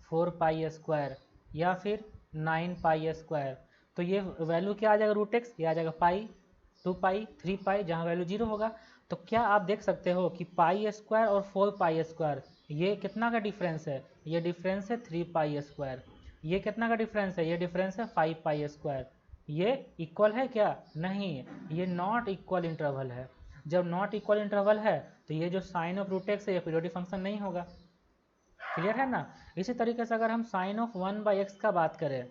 4 पाई स्क्वायर या फिर 9 पाई स्क्वायर, तो ये वैल्यू क्या आ जाएगा, रूट एक्स, ये आ जाएगा पाई, 2 पाई, 3 पाई, जहाँ वैल्यू जीरो होगा। तो क्या आप देख सकते हो कि पाई स्क्वायर और 4 पाई स्क्वायर ये कितना का डिफरेंस है, ये डिफरेंस है 3 पाई स्क्वायर। ये कितना का डिफरेंस है, ये डिफरेंस है 5 पाई स्क्वायर। ये इक्वल है क्या, नहीं, ये नॉट इक्वल इंटरवल है। जब नॉट इक्वल इंटरवल है तो ये जो साइन ऑफ रूट एक्स है ये पीरियोडिक फंक्शन नहीं होगा। क्लियर है ना। इसी तरीके से अगर हम साइन ऑफ 1/x का बात करें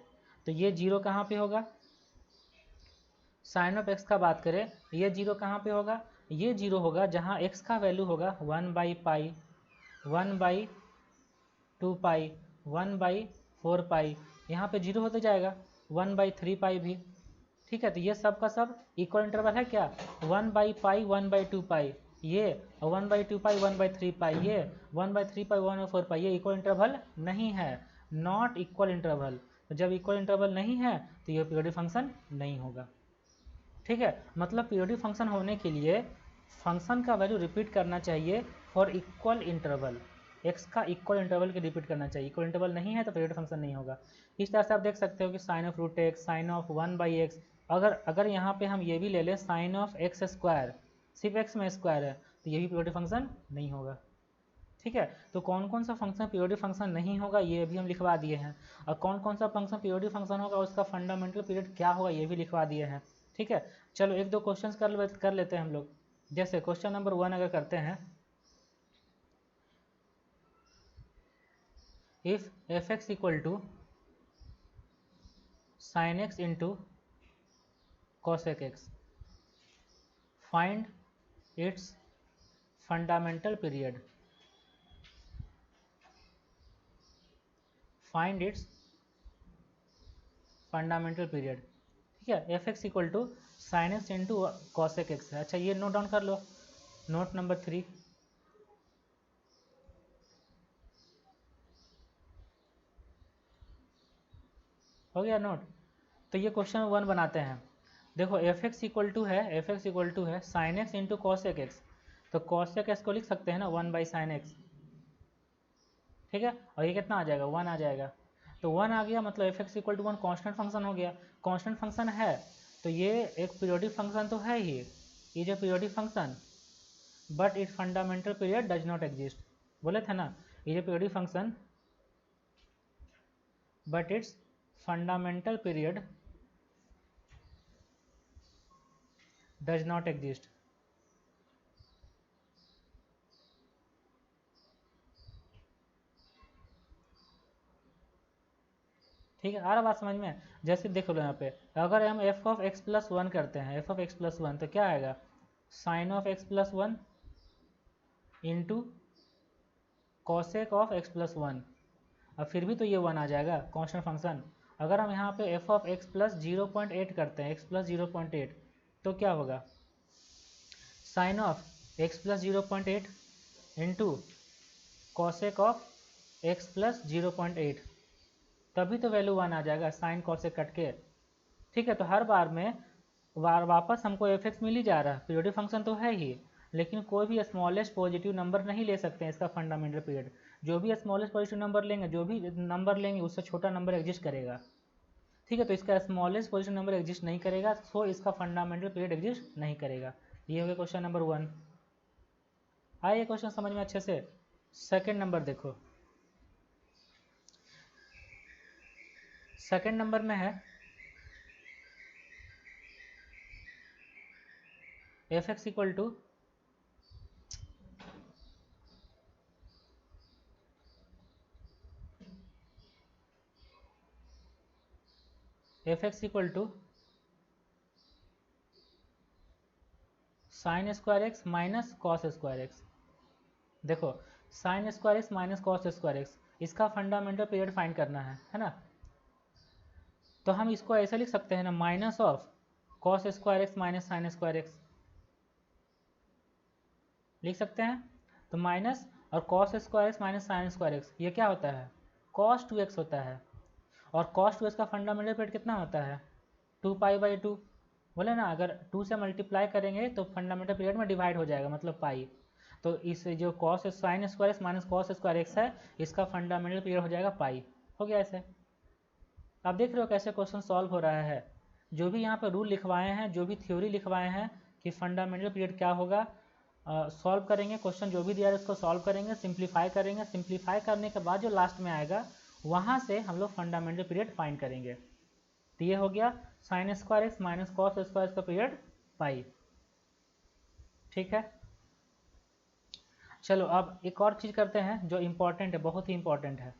तो ये जीरो कहाँ पे होगा, साइन ऑफ एक्स का बात करें ये जीरो कहाँ पे होगा, ये जीरो होगा जहाँ x का वैल्यू होगा 1/पाई, 1/2 पाई, 1/4 पाई, यहाँ पे जीरो होते जाएगा 1/3 पाई भी। ठीक है, तो ये सब का सब इक्वल इंटरवल है क्या, 1/पाई, 1/2 पाई, ये 1/2 पाई, 1/3 पाई, ये 1/3 पाई, 1/4 पाई, ये इक्वल इंटरवल नहीं है, नॉट इक्वल इंटरवल। तो जब इक्वल इंटरवल नहीं है तो ये पीरियोडिक फंक्शन नहीं होगा। ठीक है, मतलब पीरियोडिक फंक्शन होने के लिए फंक्शन का वैल्यू रिपीट करना चाहिए फॉर इक्वल इंटरवल, एक्स का इक्वल इंटरवल के रिपीट करना चाहिए। इक्वल इंटरवल नहीं है तो पीरियोडिक फंक्शन नहीं होगा। इस तरह से आप देख सकते हो कि sine of root x, sine of 1/x, अगर यहाँ पे हम ये भी ले लें साइन ऑफ एक्स स्क्वायर, सिर्फ एक्स में स्क्वायर है, तो ये भी पीरियोडिक फंक्शन नहीं होगा। ठीक है, तो कौन कौन सा फंक्शन पीरियोडिक फंक्शन नहीं होगा ये भी हम लिखवा दिए हैं, और कौन कौन सा फंक्शन पीरियोडिक फंक्शन होगा उसका फंडामेंटल पीरियड क्या होगा ये भी लिखवा दिए हैं। ठीक है, चलो एक दो क्वेश्चंस कर लेते हैं हम लोग। जैसे क्वेश्चन नंबर 1 अगर करते हैं, if f x equal to sine x into cosec x, find its fundamental period, find its fundamental period। ठीक है, F x equal to sine x into cosec x है। अच्छा ये नोट डाउन कर लो, note number 3, हो गया note. तो ये क्वेश्चन 1 बनाते हैं। देखो एफ एक्स इक्वल टू है, एफ एक्स इक्वल टू है sign x into cosec x, तो कॉसेक एक्स को लिख सकते हैं ना 1/sin x। ठीक है, और ये कितना आ जाएगा, 1 आ जाएगा। तो 1 आ गया मतलब f x equal to 1 constant function हो गया। कॉन्स्टेंट फंक्शन है तो ये एक पीरियोडिक फंक्शन तो है ही, ये जो periodic function, but it fundamental period does not exist, बोले थे ना, ये जो periodic function but its fundamental period does not exist. ठीक है, आ रहा बात समझ में। जैसे देख लो यहाँ पे अगर हम एफ ऑफ एक्स प्लस 1 करते हैं, एफ ऑफ एक्स प्लस 1 तो क्या आएगा, sine of x plus 1 into cosec of x plus 1। अब फिर भी तो ये 1 आ जाएगा कांस्टेंट फंक्शन। अगर हम यहाँ पे एफ ऑफ एक्स प्लस 0.8 करते हैं, एक्स प्लस 0.8, तो क्या होगा, sine of x plus 0.8 into cosec of x plus 0.8, तभी तो वैल्यू 1 आ जाएगा साइन कॉसेक कट के। ठीक है, तो हर बार में वापस हमको एफ एक्स मिल ही जा रहा है, पीरियोडिक फंक्शन तो है ही, लेकिन कोई भी स्मॉलेस्ट पॉजिटिव नंबर नहीं ले सकते हैं इसका फंडामेंटल पीरियड। जो भी स्मॉलेस्ट पॉजिटिव नंबर लेंगे, जो भी नंबर लेंगे उससे छोटा नंबर एग्जिस्ट करेगा। ठीक है, तो इसका स्मॉलेस्ट पॉजिटिव नंबर एग्जिस्ट नहीं करेगा, सो इसका फंडामेंटल पीरियड एग्जिस्ट नहीं करेगा। ये हो गया क्वेश्चन नंबर 1। आइए क्वेश्चन समझ में अच्छे से। सेकेंड नंबर देखो, सेकेंड नंबर में है F x equal to sine square X minus cos square X. देखो sine square X minus cos square X, इसका फंडामेंटल पीरियड फाइंड करना है ना। तो हम इसको ऐसे लिख सकते हैं ना, minus of cos square X minus sign square x लिख सकते हैं। तो माइनस और cos square X minus sign square x, ये क्या होता है, कॉस 2x होता है। और कॉस 2x का फंडामेंटल पीरियड कितना होता है, 2π/2। बोले ना, अगर 2 से मल्टीप्लाई करेंगे तो फंडामेंटल पीरियड में डिवाइड हो जाएगा, मतलब पाई। तो इस जो cos sine square X minus cos square x है, इसका फंडामेंटल पीरियड हो जाएगा पाई। हो गया ऐसे। आप देख रहे हो कैसे क्वेश्चन सॉल्व हो रहा है। जो भी यहाँ पर रूल लिखवाए हैं, जो भी थ्योरी लिखवाए हैं कि फंडामेंटल पीरियड क्या होगा, सॉल्व करेंगे क्वेश्चन जो भी दिया है उसको सॉल्व करेंगे, सिंप्लीफाई करेंगे। सिंप्लीफाई करने के बाद जो लास्ट में आएगा वहाँ से हम लोग फंडामेंटल पीरियड फाइंड करेंगे। तो ये हो गया sign square X minus cos square का पीरियड पाई। ठीक है, चलो अब एक और चीज़ करते हैं जो इम्पोर्टेंट है, बहुत ही इम्पोर्टेंट है।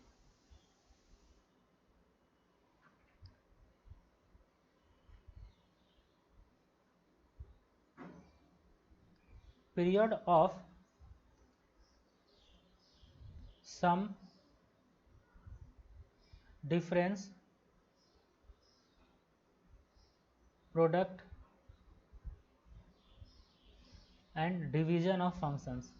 Period of sum difference product and division of functions.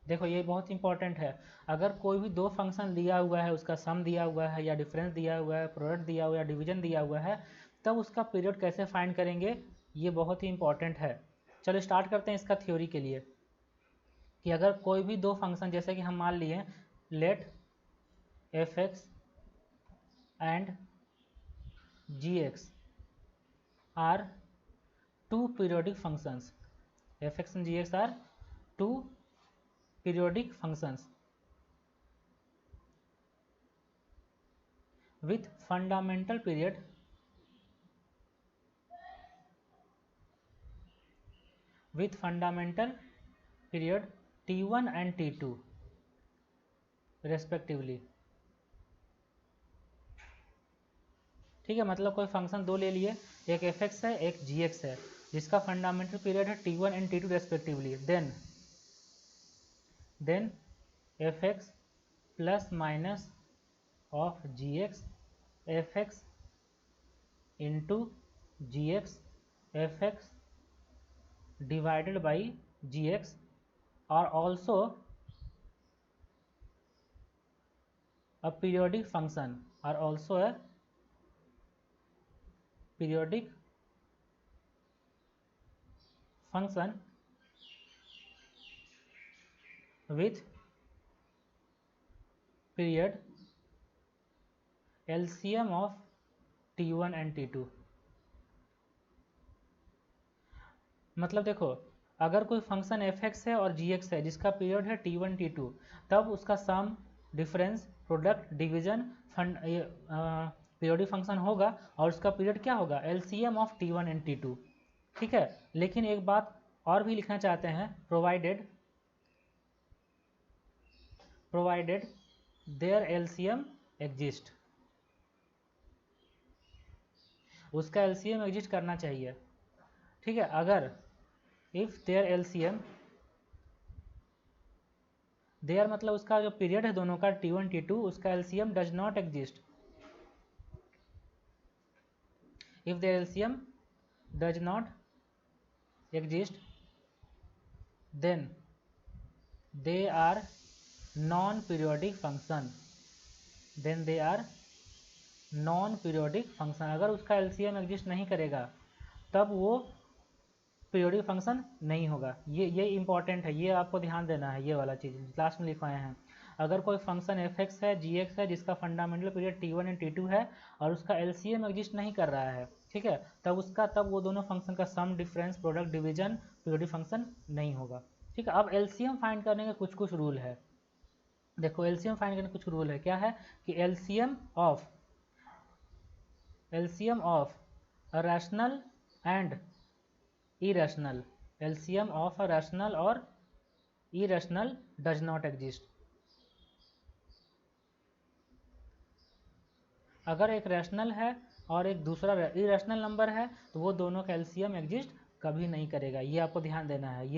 देखो ये बहुत इंपॉर्टेंट है। अगर कोई भी दो फंक्शन दिया हुआ है, उसका सम दिया हुआ है या डिफरेंस दिया हुआ है, प्रोडक्ट दिया हुआ है या डिवीजन दिया हुआ है, तब उसका पीरियड कैसे फाइंड करेंगे, ये बहुत ही इंपॉर्टेंट है। चलो स्टार्ट करते हैं इसका थ्योरी के लिए। कि अगर कोई भी दो फंक्शन, जैसे कि हम मान लिए let f x and g x are two periodic functions, f x and g x are two periodic functions with fundamental period t1 and t2 respectively। ठीक है, मतलब कोई फंक्शन दो ले लिए, एक एफ एक्स है एक जी एक्स है, जिसका फंडामेंटल पीरियड है t1 and t2 respectively. Then f x plus minus of g x f x into g x f x divided by gx are also a periodic function, are also a periodic function with period LCM of t1 and t2। मतलब देखो, अगर कोई function F x है और जी x है जिसका period है t1 t2, तब उसका sum difference product division periodic function होगा और उसका पीरियड क्या होगा, LCM of t1 and t2। ठीक है, लेकिन एक बात और भी लिखना चाहते हैं, प्रोवाइडेड देयर LCM एग्जिस्ट, उसका LCM एग्जिस्ट करना चाहिए। ठीक है, अगर इफ देयर LCM, देयर मतलब उसका जो पीरियड है दोनों का t1 t2, उसका LCM does not exist. If their LCM does not exist then they are non-periodic function, then they are non-periodic function। अगर उसका LCM एग्जिस्ट नहीं करेगा तब वो पीरियोडिक फंक्शन नहीं होगा। ये इंपॉर्टेंट है, ये आपको ध्यान देना है, ये वाला चीज़ क्लास में लिखवाए हैं। अगर कोई फंक्शन एफ एक्स है जी एक्स है जिसका fundamental period t1 and t2 है और उसका LCM एग्जिस्ट नहीं कर रहा है, ठीक है, तब वो दोनों फंक्शन का sum difference product division periodic function नहीं होगा। ठीक है, अब LCM फाइंड करने के कुछ रूल है। देखो LCM फाइंड करने के कुछ रूल है, क्या है कि LCM of LCM of a rational and irrational, LCM of a rational or irrational does not exist। अगर एक रैशनल है और एक दूसरा इरेशनल नंबर है तो वो दोनों का एलसीएम एग्जिस्ट कभी नहीं करेगा, ये आपको ध्यान देना है।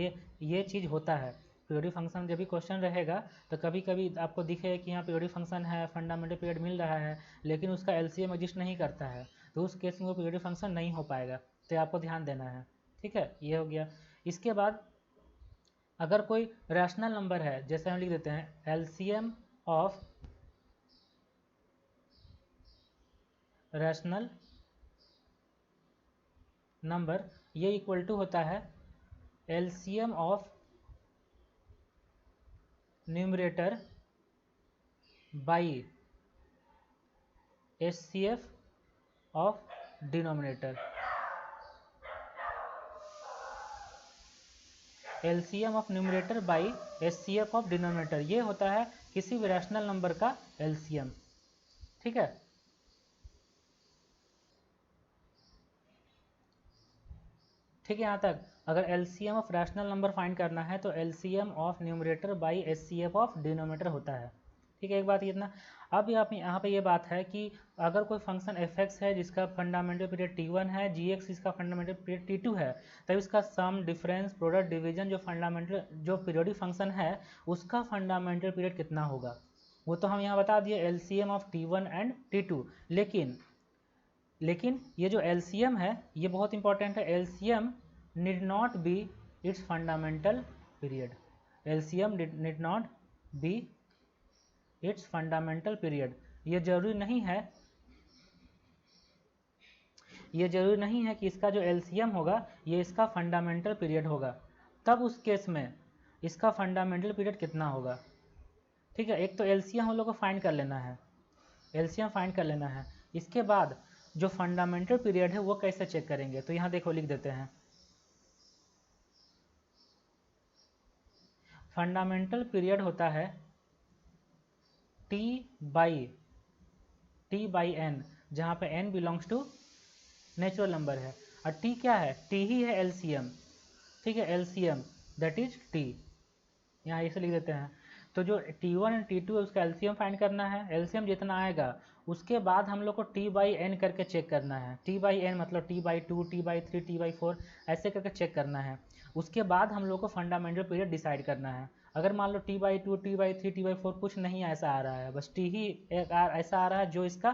ये चीज़ होता है पीरियोडिक फंक्शन। जब भी क्वेश्चन रहेगा तो कभी कभी आपको दिखे कि यहाँ पीरियोडिक फंक्शन है, फंडामेंटल पीरियड मिल रहा है, लेकिन उसका एलसीएम एग्जिस्ट नहीं करता है, तो उस केस में वो पीरियोडिक फंक्शन नहीं हो पाएगा, तो आपको ध्यान देना है। ठीक है, ये हो गया। इसके बाद अगर कोई रैशनल नंबर है, जैसे हम लिख देते हैं एलसीएम ऑफ रैशनल नंबर, ये इक्वल टू होता है LCM of numerator by HCF of denominator. LCM of numerator by HCF of denominator, ये होता है किसी भी रैशनल नंबर का एलसीएम। ठीक है, ठीक है यहाँ तक। अगर LCM of rational number find करना है तो LCM of numerator by HCF of denominator होता है। ठीक है, एक बात इतना। अब यहाँ पे ये बात है कि अगर कोई फंक्शन एफ एक्स है जिसका फंडामेंटल पीरियड टी1 है, जी एक्स इसका फंडामेंटल पीरियड टी2 है, तब इसका सम, डिफरेंस, प्रोडक्ट, डिवीजन जो पीरियोडिक फंक्शन है उसका फंडामेंटल पीरियड कितना होगा, वो तो हम यहाँ बता दिए LCM of T one and T2. लेकिन ये जो एलसीएम है ये बहुत इंपॉर्टेंट है। LCM need not be its fundamental period, LCM need not be its fundamental period. ये जरूरी नहीं है कि इसका जो एलसीएम होगा ये इसका फंडामेंटल पीरियड होगा। तब उस केस में इसका फंडामेंटल पीरियड कितना होगा। ठीक है, एक तो एलसीएम हम लोग को फाइंड कर लेना है, एलसीएम फाइंड कर लेना है। इसके बाद जो फंडामेंटल पीरियड है वो कैसे चेक करेंगे, तो यहाँ देखो लिख देते हैं फंडामेंटल पीरियड होता है टी बाई एन, जहाँ पे n belongs to natural number है, और टी क्या है, टी ही है एलसीएम। ठीक है, एलसीएम दैट इज टी, यहाँ इसे लिख देते हैं। तो जो T1 और T2 है उसका एलसीएम फाइंड करना है, एलसीएम जितना आएगा उसके बाद हम लोग को T बाई एन करके चेक करना है। T बाई एन मतलब T by 2, T by 3, T by 4 ऐसे करके चेक करना है। उसके बाद हम लोग को फंडामेंटल पीरियड डिसाइड करना है। अगर मान लो T by 2, T by 3, T by 4 कुछ नहीं ऐसा आ रहा है, बस T ही ऐसा आ रहा है जो इसका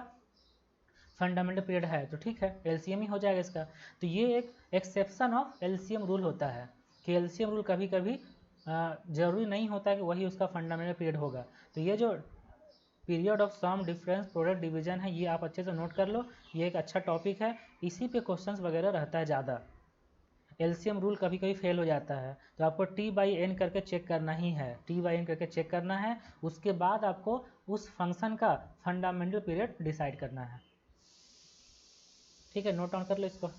फंडामेंटल पीरियड है, तो ठीक है एलसीएम ही हो जाएगा इसका। तो ये एक एक्सेप्शन ऑफ एलसीएम रूल होता है कि एलसीएम रूल कभी कभी जरूरी नहीं होता कि वही उसका फंडामेंटल पीरियड होगा। तो ये जो period of sum, difference, product, division है ये आप अच्छे से नोट कर लो, ये एक अच्छा टॉपिक है, इसी पे क्वेश्चंस वगैरह रहता है ज़्यादा। एलसीएम रूल कभी कभी फेल हो जाता है, तो आपको टी बाई एन करके चेक करना ही है, टी बाई एन करके चेक करना है। उसके बाद आपको उस फंक्शन का फंडामेंटल पीरियड डिसाइड करना है। ठीक है, नोट डाउन कर लो इसको।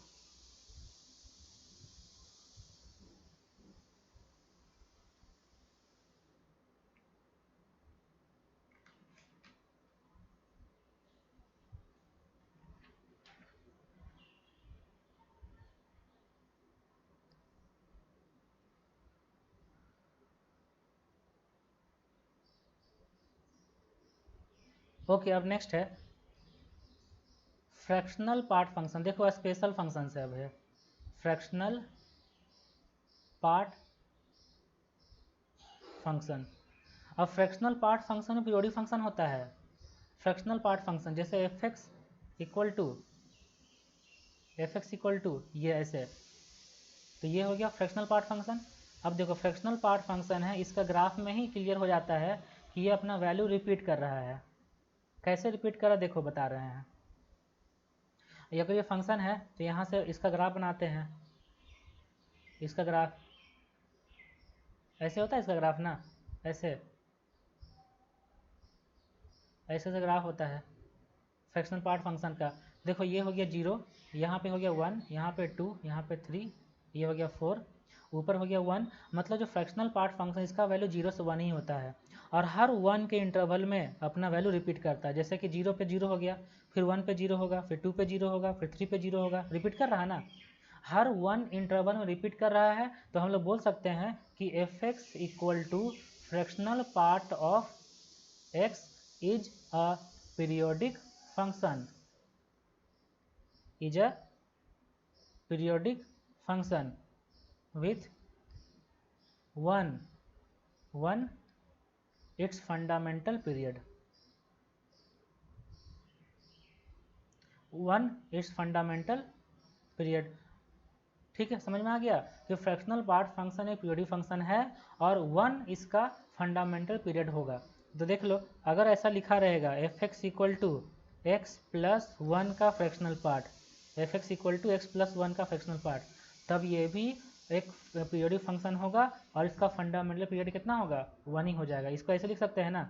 ओके, अब नेक्स्ट है फ्रैक्शनल पार्ट फंक्शन। देखो स्पेशल फंक्शन है अब है फ्रैक्शनल पार्ट फंक्शन। अब फ्रैक्शनल पार्ट फंक्शन में पीरियोडिक फंक्शन होता है। फ्रैक्शनल पार्ट फंक्शन जैसे एफ एक्स इक्वल टू ये ऐसे, तो ये हो गया फ्रैक्शनल पार्ट फंक्शन। अब देखो फ्रैक्शनल पार्ट फंक्शन है, इसका ग्राफ में ही क्लियर हो जाता है कि ये अपना वैल्यू रिपीट कर रहा है। कैसे रिपीट कर रहा है देखो बता रहे हैं। अगर ये फंक्शन है तो यहाँ से इसका ग्राफ बनाते हैं, इसका ग्राफ ऐसे होता है, इसका ग्राफ ना ऐसे से ग्राफ होता है फ्रैक्शनल पार्ट फंक्शन का। देखो ये हो गया 0, यहाँ पे हो गया 1, यहाँ पे 2, यहाँ पे 3, ये हो गया 4, ऊपर हो गया 1, मतलब जो फ्रैक्शनल पार्ट फंक्शन इसका वैल्यू 0 से 1 ही होता है। और हर 1 के इंटरवल में अपना वैल्यू रिपीट करता है। जैसे कि 0 पे 0 हो गया, फिर 1 पे 0 होगा, फिर 2 पे 0 होगा, फिर 3 पे 0 होगा, रिपीट कर रहा है ना। हर 1 इंटरवल में रिपीट कर रहा है, तो हम लोग बोल सकते हैं कि f x equal to fractional part of x is a periodic function, is a periodic function with 1 its fundamental period, 1 its fundamental period। ठीक है, समझ में आ गया कि फ्रैक्शनल पार्ट फंक्शन एक पीरियोडिक फंक्शन है और 1 इसका फंडामेंटल पीरियड होगा। तो देख लो, अगर ऐसा लिखा रहेगा f x equal to x plus 1 का fractional part, f x equal to x plus 1 का फ्रैक्शनल पार्ट, तब ये भी एक पीरियोडिक फंक्शन होगा और इसका फंडामेंटल पीरियड कितना होगा, 1 ही हो जाएगा। इसको ऐसे लिख सकते हैं ना,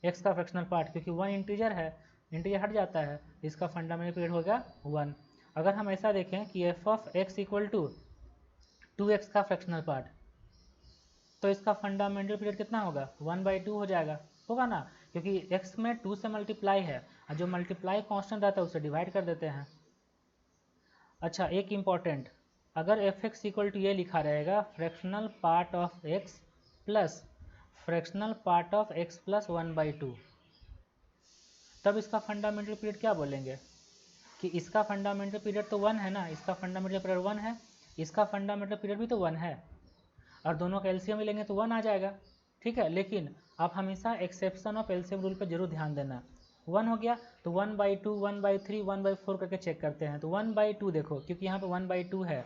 एक्स का फ्रैक्शनल पार्ट, क्योंकि 1 इंटीजर है, इंटीजर हट जाता है, इसका फंडामेंटल पीरियड होगा 1। अगर हम ऐसा देखें कि f of x equal to 2x का फ्रैक्शनल पार्ट, तो इसका फंडामेंटल पीरियड कितना होगा, 1/2 हो जाएगा, होगा ना, क्योंकि x में 2 से मल्टीप्लाई है और जो मल्टीप्लाई कांस्टेंट रहता है उससे डिवाइड कर देते हैं। अच्छा, एक इम्पॉर्टेंट, अगर एफ एक्स इक्वल टू ये लिखा रहेगा fractional part of x plus fractional part of x plus 1/2, तब इसका फंडामेंटल पीरियड क्या बोलेंगे कि इसका फंडामेंटल पीरियड तो 1 है ना, इसका फंडामेंटल पीरियड 1 है, इसका फंडामेंटल पीरियड भी तो 1 है, और दोनों का एलसीएम लेंगे तो 1 आ जाएगा। ठीक है, लेकिन आप हमेशा एक्सेप्शन ऑफ एलसीएम रूल पर जरूर ध्यान देना। 1 हो गया तो 1/2, 1/3, 1/4 करके चेक करते हैं, तो 1/2 देखो, क्योंकि यहाँ पे 1/2 है,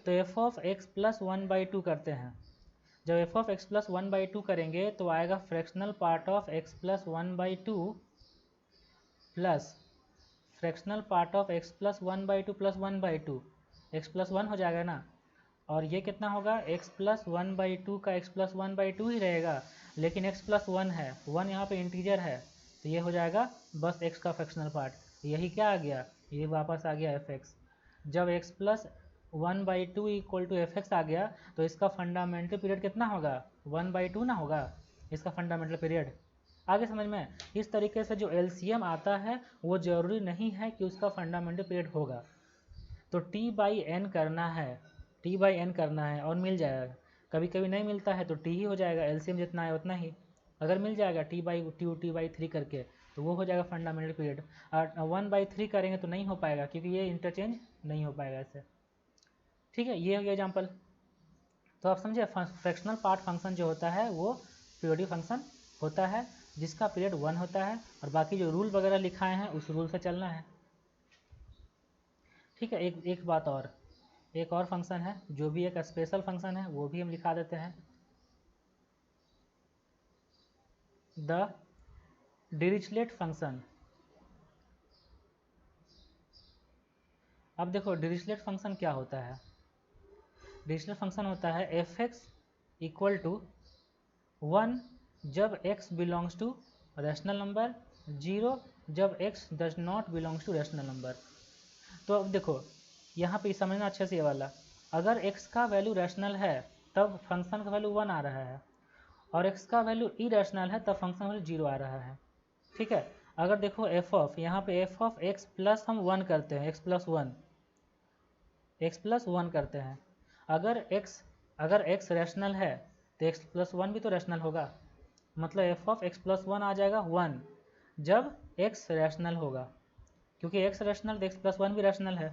तो एफ ऑफ एक्स प्लस 1/2 करते हैं। जब एफ ऑफ एक्स प्लस 1/2 करेंगे तो आएगा fractional part of x plus 1/2 plus fractional part of x plus 1/2 plus 1/2, x plus 1 हो जाएगा ना, और ये कितना होगा, x प्लस 1/2 का x प्लस 1/2 ही रहेगा, लेकिन x प्लस 1 है, 1 यहाँ पे इंटीजर है, तो ये हो जाएगा बस x का फ्रैक्शनल पार्ट। यही क्या आ गया, ये वापस आ गया एफ एक्स। जब x plus 1/2 equal to F X आ गया तो इसका फंडामेंटल पीरियड कितना होगा, 1/2 ना होगा इसका फंडामेंटल पीरियड। आगे समझ में, इस तरीके से जो एलसीएम आता है वो जरूरी नहीं है कि उसका फंडामेंटल पीरियड होगा, तो t/n करना है, t/n करना है और मिल जाएगा। कभी कभी नहीं मिलता है तो t ही हो जाएगा, एलसीएम जितना है उतना ही। अगर मिल जाएगा t/2 t/3 करके तो वो हो जाएगा फंडामेंटल पीरियड, और 1/3 करेंगे तो नहीं हो पाएगा क्योंकि ये इंटरचेंज नहीं हो पाएगा ऐसे। ठीक है, ये हो गया एग्जाम्पल। तो आप समझे, फ्रैक्शनल पार्ट फंक्शन जो होता है वो पीरियोडिक फंक्शन होता है जिसका पीरियड 1 होता है, और बाकी जो रूल वगैरह लिखाए हैं उस रूल से चलना है। ठीक है, एक बात और, एक और फंक्शन है जो भी एक स्पेशल फंक्शन है, वो भी हम लिखा देते हैं, द डिरिचलेट फंक्शन। अब देखो डिरिचलेट फंक्शन क्या होता है, डिरिचलेट फंक्शन होता है एफ एक्स इक्वल टू 1 जब x belongs to rational number, 0 जब x does not belongs to rational number. तो अब देखो यहाँ पे समझना अच्छे से ये वाला, अगर x का वैल्यू रैशनल है तब फंक्शन का वैल्यू 1 आ रहा है, और x का वैल्यू इरेशनल है तब फंक्शन वैल्यू 0 आ रहा है। ठीक है, अगर देखो एफ ऑफ, यहाँ पे एफ ऑफ x प्लस हम 1 करते हैं, x प्लस 1 करते हैं, अगर x रैशनल है तो x प्लस 1 भी तो रैशनल होगा, मतलब एफ ऑफ एक्स प्लस 1 आ जाएगा 1 जब x रैशनल होगा, क्योंकि x रैशनल तो x प्लस 1 भी रैशनल है,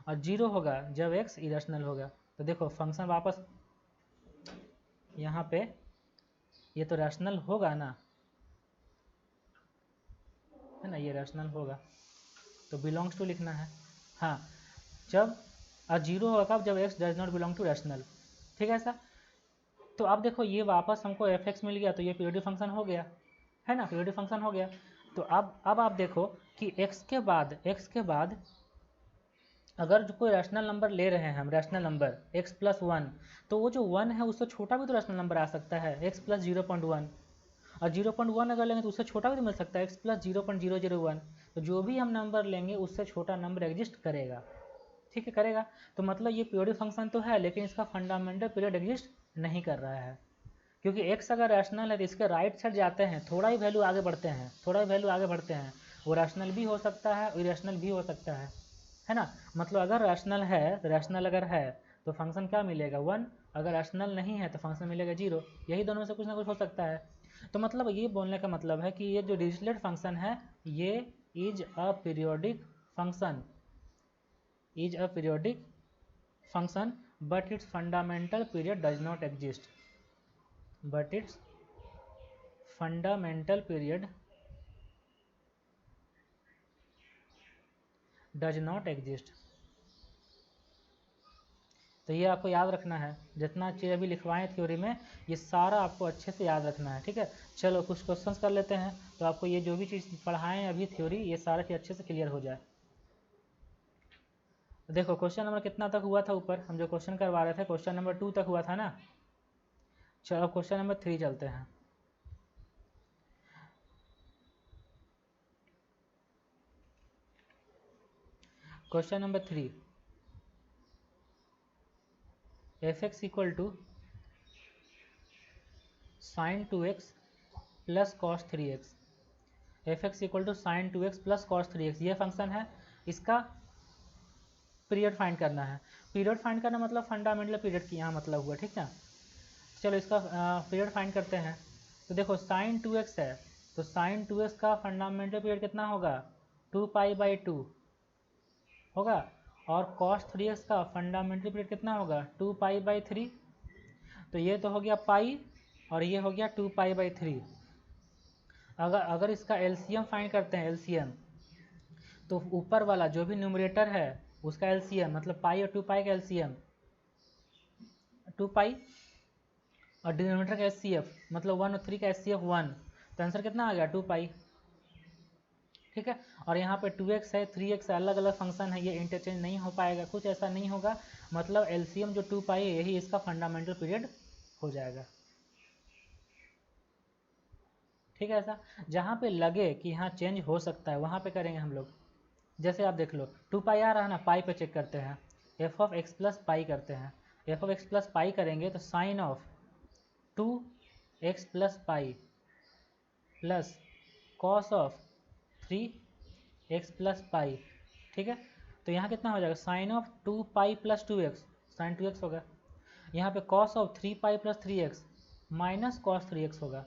और 0 होगा जब x इरेशनल होगा। तो देखो फंक्शन वापस यहाँ पे ये तो रैशनल होगा ना, है ना, ये रैशनल होगा, तो बिलोंग्स टू लिखना है। हाँ, जब 0 होगा कब, जब x does not belong to rational. ठीक है ऐसा, तो अब देखो ये वापस हमको एफ एक्स मिल गया, तो ये पीरियोडिक फंक्शन हो गया, है ना, पीरियोडिक फंक्शन हो गया। तो अब आप देखो कि x के बाद अगर जो कोई रैशनल नंबर ले रहे हैं हम, रैशनल नंबर x प्लस 1, तो वो जो 1 है उससे छोटा भी तो रैशनल नंबर आ सकता है, x प्लस 0.1, और 0.1 अगर लेंगे तो उससे छोटा भी तो मिल सकता है, x प्लस 0.001। तो जो भी हम नंबर लेंगे उससे छोटा नंबर एग्जिस्ट करेगा। ठीक है, करेगा, तो मतलब ये पीरियोडिक फंक्शन तो है लेकिन इसका फंडामेंटल पीरियड एग्जिस्ट नहीं कर रहा है। क्योंकि x अगर रैशनल है तो इसके राइट साइड जाते हैं, थोड़ा ही वैल्यू आगे बढ़ते हैं, थोड़ा ही वैल्यू आगे बढ़ते हैं, वो रैशनल भी हो सकता है, इरेशनल भी हो सकता है ना। मतलब अगर रैशनल है तो रैशनल अगर है तो फंक्शन क्या मिलेगा 1, अगर रैशनल नहीं है तो फंक्शन मिलेगा 0, यही दोनों में से कुछ ना कुछ हो सकता है। तो मतलब ये बोलने का मतलब है कि ये जो डिरिचलेट फंक्शन है ये is a periodic function, is a periodic function but its fundamental period does not exist, but its fundamental period does not exist। तो ये आपको याद रखना है, जितना चीज़ अभी लिखवाएं थ्योरी में ये सारा आपको अच्छे से याद रखना है, ठीक है। चलो कुछ क्वेश्चंस कर लेते हैं, तो आपको ये जो भी चीज़ पढ़ाएं अभी थ्योरी ये सारा चीज़ अच्छे से क्लियर हो जाए। देखो क्वेश्चन नंबर कितना तक हुआ था, ऊपर हम जो क्वेश्चन करवा रहे थे क्वेश्चन नंबर 2 तक हुआ था ना। चलो अब क्वेश्चन नंबर 3 चलते हैं। Question number 3, f x equal to sine 2x plus cos 3x, f x equal to sine 2x plus cos 3x ये फंक्शन है, इसका पीरियड फाइंड करना है। पीरियड फाइंड करना मतलब फंडामेंटल पीरियड की यहाँ मतलब हुआ, ठीक है। चलो इसका पीरियड फाइंड करते हैं। तो देखो साइन 2x है तो साइन 2x का फंडामेंटल पीरियड कितना होगा 2π/2 होगा, और कॉस 3x का फंडामेंटल पीरियड कितना होगा 2π/3। तो ये तो हो गया पाई और ये हो गया 2π/3। अगर इसका एलसीएम फाइंड करते हैं, एलसीएम तो ऊपर वाला जो भी न्यूमरेटर है उसका एलसीएम मतलब पाई और 2π का एलसीएम 2π, और डिनोमिनेटर का एचसीएफ मतलब 1 और 3 का एचसीएफ 1, तो आंसर कितना आ गया 2π, ठीक है। और यहाँ पे 2x है 3x है, अलग अलग फंक्शन है, ये इंटरचेंज नहीं हो पाएगा, कुछ ऐसा नहीं होगा, मतलब एलसीएम जो 2π है यही इसका फंडामेंटल पीरियड हो जाएगा, ठीक है। ऐसा जहाँ पे लगे कि यहाँ चेंज हो सकता है वहाँ पे करेंगे हम लोग। जैसे आप देख लो 2π आ रहा है ना, पाई पे चेक करते हैं, F of x plus pi करते हैं, F of x plus pi करेंगे तो sine of 2x plus pi plus cos of 3x plus pi, ठीक है। तो यहाँ कितना हो जाएगा sign of 2π plus 2x, sign 2x होगा, यहाँ पे cos of 3π plus 3x minus cos 3x होगा,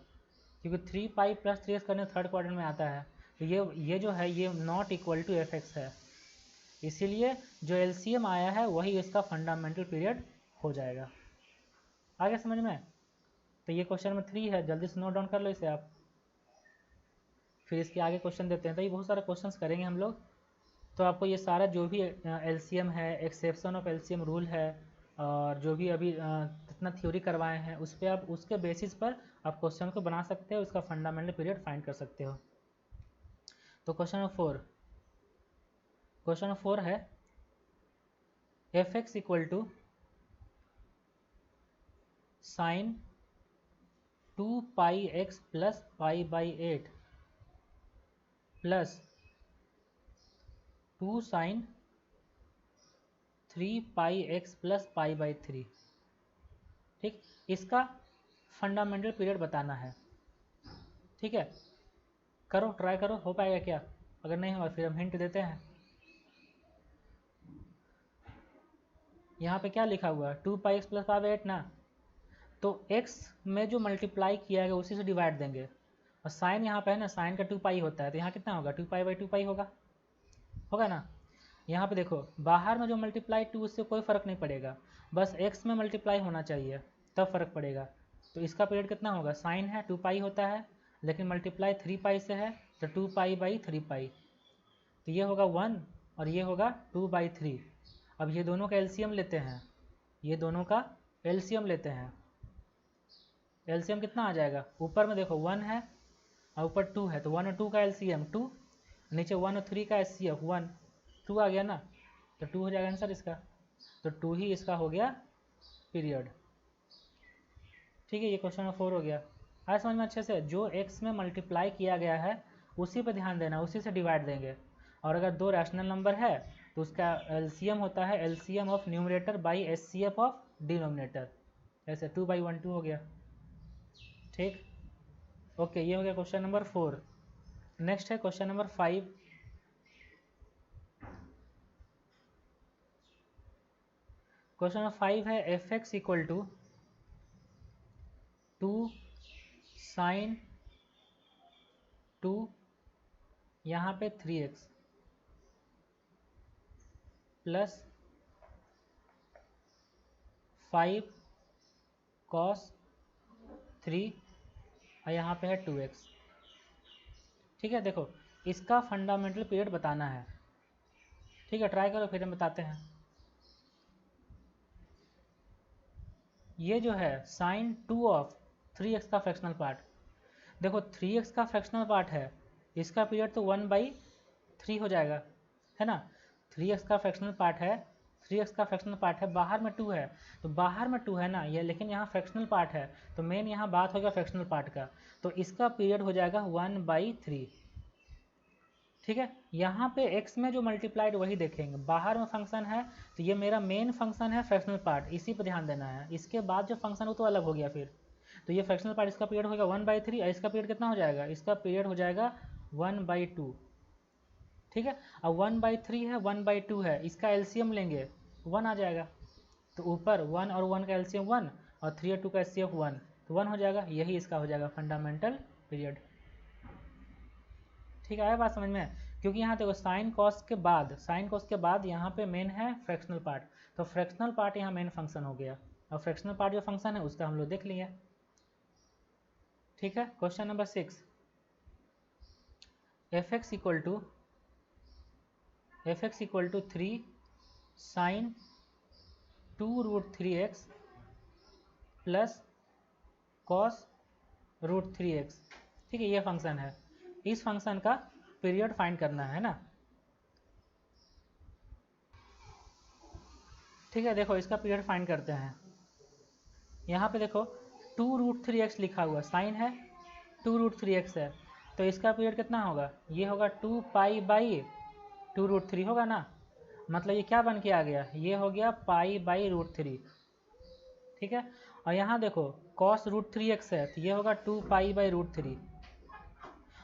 क्योंकि 3π प्लस 3x करने थर्ड क्वाड्रेंट में आता है, तो ये जो है ये not equal to F x है, इसीलिए जो एलसीएम आया है वही इसका फंडामेंटल पीरियड हो जाएगा। आगे समझ में। तो ये क्वेश्चन नंबर 3 है, जल्दी से नोट डाउन कर लो इसे आप, फिर इसके आगे क्वेश्चन देते हैं। तो ये बहुत सारे क्वेश्चंस करेंगे हम लोग, तो आपको ये सारा जो भी एलसीएम है, एक्सेप्शन ऑफ एलसीएम रूल है, और जो भी अभी जितना थ्योरी करवाए हैं उस पर आप उसके बेसिस पर आप क्वेश्चन को बना सकते हो, उसका फंडामेंटल पीरियड फाइंड कर सकते हो। तो क्वेश्चन नंबर 4 है F x equal to sine 2πx plus π/8 plus 2 sine 3πx plus π/3, ठीक। इसका फंडामेंटल पीरियड बताना है, ठीक है। करो, ट्राई करो, हो पाएगा क्या, अगर नहीं होगा फिर हम हिंट देते हैं। यहाँ पे क्या लिखा हुआ है 2πx प्लस π/8 ना, तो x में जो मल्टीप्लाई किया गया उसी से डिवाइड देंगे, और साइन यहाँ पे है ना, साइन का 2π होता है, तो यहाँ कितना होगा 2π/2π होगा ना। यहाँ पे देखो बाहर में जो मल्टीप्लाई 2 उससे कोई फ़र्क नहीं पड़ेगा, बस x में मल्टीप्लाई होना चाहिए तब फ़र्क पड़ेगा। तो इसका पीरियड कितना होगा, साइन है 2π होता है लेकिन मल्टीप्लाई 3π से है तो 2π/3π, तो ये होगा 1 और ये होगा 2/3। अब ये दोनों का एलसीएम लेते हैं, ये दोनों का एलसीएम लेते हैं, एलसीएम कितना आ जाएगा, ऊपर में देखो 1 है और ऊपर 2 है, तो 1 और 2 का एलसीएम 2, नीचे 1 और 3 का एचसीएफ 1, 2 आ गया ना, तो 2 हो जाएगा आंसर इसका, तो 2 ही इसका हो गया पीरियड, ठीक है। ये क्वेश्चन नंबर 4 हो गया। आया समझ में अच्छे से, जो x में मल्टीप्लाई किया गया है उसी पे ध्यान देना, उसी से डिवाइड देंगे, और अगर दो रैशनल नंबर है तो उसका एलसीएम होता है LCM of numerator by HCF of denominator, ऐसे 2/1 2 हो गया। ठीक, ओके, ये हो गया क्वेश्चन नंबर 4। नेक्स्ट है क्वेश्चन नंबर 5। क्वेश्चन नंबर 5 है F x equal to 2 sine 2 यहाँ पे 3x प्लस 5 cos 3 और यहाँ पे है 2x। ठीक है, देखो इसका फंडामेंटल पीरियड बताना है। ठीक है, ट्राई करो फिर हम बताते हैं। ये जो है साइन 2 ऑफ 3x का फ्रैक्शनल पार्ट, देखो 3x का फ्रैक्शनल पार्ट है, इसका पीरियड तो 1/3 हो जाएगा, है ना। 3x का फ्रैक्शनल पार्ट है, 3x का फ्रैक्शनल पार्ट है, बाहर में 2 है, तो बाहर में 2 है ना ये, लेकिन यहाँ फ्रैक्शनल पार्ट है, तो मेन यहाँ बात होगा फ्रैक्शनल पार्ट का, तो इसका पीरियड हो जाएगा 1/3। ठीक है, यहाँ पे x में जो मल्टीप्लाइड वही देखेंगे, बाहर में फंक्शन है तो ये मेरा मेन फंक्शन है फ्रैक्शनल पार्ट, इसी पर ध्यान देना है। इसके बाद जो फंक्शन हो तो अलग हो गया फिर, तो ये फ्रैक्शनल पार्ट इसका पीरियड होगा 1/3 और इसका पीरियड कितना हो जाएगा, इसका पीरियड हो जाएगा 1/2। ठीक है, अब 1/3 है 1/2 है, इसका एलसीएम लेंगे 1 आ जाएगा, तो ऊपर 1 और 1 का एलसीएम 1 और 3 और 2 का एलसीएम 1, तो 1 हो जाएगा, यही इसका हो जाएगा फंडामेंटल पीरियड। ठीक है, आया बात समझ में, क्योंकि यहाँ देखो साइन कॉस के बाद यहाँ पे मेन है फ्रैक्शनल पार्ट, तो फ्रैक्शनल पार्ट यहाँ मेन फंक्शन हो गया, और फ्रैक्शनल पार्ट जो फंक्शन है उसका हम लोग देख लिए। ठीक है, question number 6, f x equal to 3 sine 2√3x plus cos √3x। ठीक है, ये फंक्शन है, इस फंक्शन का पीरियड फाइंड करना है ना। ठीक है, देखो इसका पीरियड फाइंड करते हैं। यहाँ पे देखो 2√3x लिखा हुआ, साइन है 2√3x है, तो इसका पीरियड कितना होगा, ये होगा 2π/2√3 होगा ना, मतलब ये क्या बन के आ गया, ये हो गया π/√3। ठीक है, और यहाँ देखो cos √3x है, तो ये होगा 2π/√3।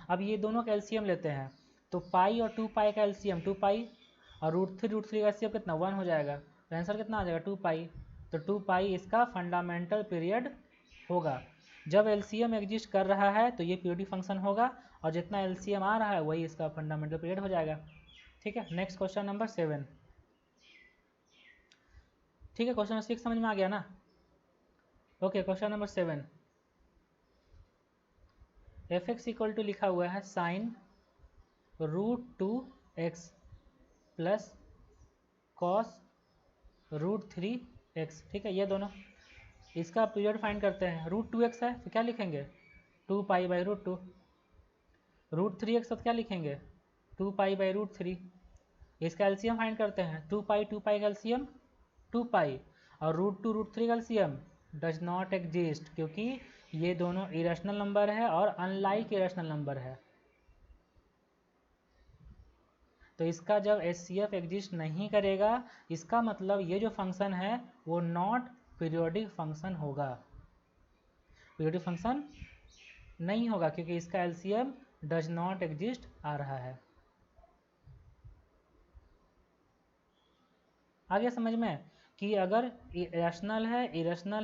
अब ये दोनों का एलसीएम लेते हैं, तो पाई और 2π का एलसीएम 2π और √3 का एलसीएम कितना 1 हो जाएगा, तो आंसर कितना आ जाएगा 2π। तो 2π इसका फंडामेंटल पीरियड होगा। जब एलसीएम एग्जिस्ट कर रहा है तो ये पीरियोडिक फंक्शन होगा, और जितना एलसीएम आ रहा है वही इसका फंडामेंटल पीरियड हो जाएगा। ठीक है, नेक्स्ट क्वेश्चन नंबर 7। ठीक है, क्वेश्चन नंबर 6 समझ में आ गया ना। Okay, question number 7, f x equal to लिखा हुआ है sign √2x plus cos √3x। ठीक है, ये दोनों, इसका पीरियड फाइंड करते हैं। √2x है तो क्या लिखेंगे 2π/√2, √3x तो क्या लिखेंगे 2π/√3। इसका एलसीएम फाइंड करते हैं, 2π का एलसीएम 2π और √2 √3 का एलसीएम डज नॉट एग्जिस्ट, क्योंकि ये दोनों इरेशनल नंबर है और अनलाइक इरेशनल नंबर है, तो इसका जब एचसीएफ एग्जिस्ट नहीं करेगा, इसका मतलब ये जो फंक्शन है वो नॉट पीरियोडिक फंक्शन होगा, पीरियोडिक फंक्शन नहीं होगा, क्योंकि इसका एलसीएम डज नॉट एग्जिस्ट आ रहा है। आगे समझ में कि अगर इरेशनल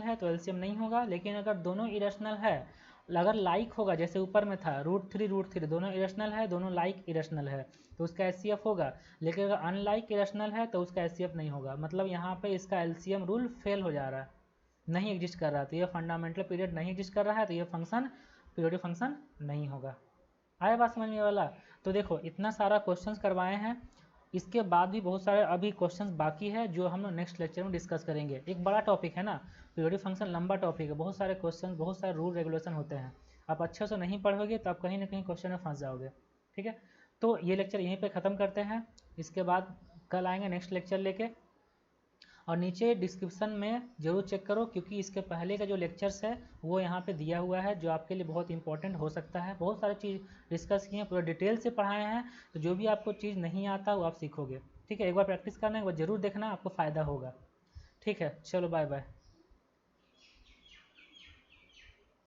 है तो एलसीएम नहीं होगा, लेकिन अगर दोनों इरेशनल है, अगर लाइक होगा, जैसे ऊपर में था √3 दोनों इरेशनल है, दोनों लाइक इरेशनल है, तो उसका एचसीएफ होगा, लेकिन अगर अनलाइक इरेशनल है तो उसका एचसीएफ नहीं होगा। मतलब यहाँ पे इसका एलसीएम रूल फेल हो जा रहा है, नहीं एग्जिस्ट कर रहा, तो ये फंडामेंटल पीरियड नहीं एग्जिस्ट कर रहा है, तो ये फंक्शन पीरियोडिक फंक्शन नहीं होगा। आया बात समझ में वाला। तो देखो इतना सारा क्वेश्चंस करवाए हैं, इसके बाद भी बहुत सारे अभी क्वेश्चंस बाकी है जो हम लोग नेक्स्ट लेक्चर में डिस्कस करेंगे। एक बड़ा टॉपिक है ना, पीरियोडिक फंक्शन लंबा टॉपिक है, बहुत सारे क्वेश्चन, बहुत सारे रूल रेगुलेशन होते हैं, आप अच्छे से नहीं पढ़ोगे तो आप कहीं ना कहीं क्वेश्चन में फंस जाओगे। ठीक है, तो ये लेक्चर यहीं पे ख़त्म करते हैं, इसके बाद कल आएंगे नेक्स्ट लेक्चर लेके। और नीचे डिस्क्रिप्शन में ज़रूर चेक करो, क्योंकि इसके पहले का जो लेक्चर्स है वो यहाँ पे दिया हुआ है, जो आपके लिए बहुत इंपॉर्टेंट हो सकता है। बहुत सारी चीज़ डिस्कस किए हैं, पूरा डिटेल से पढ़ाए हैं, तो जो भी आपको चीज़ नहीं आता वो आप सीखोगे। ठीक है, एक बार प्रैक्टिस करना, एक बार ज़रूर देखना, आपको फ़ायदा होगा। ठीक है, चलो बाय बाय।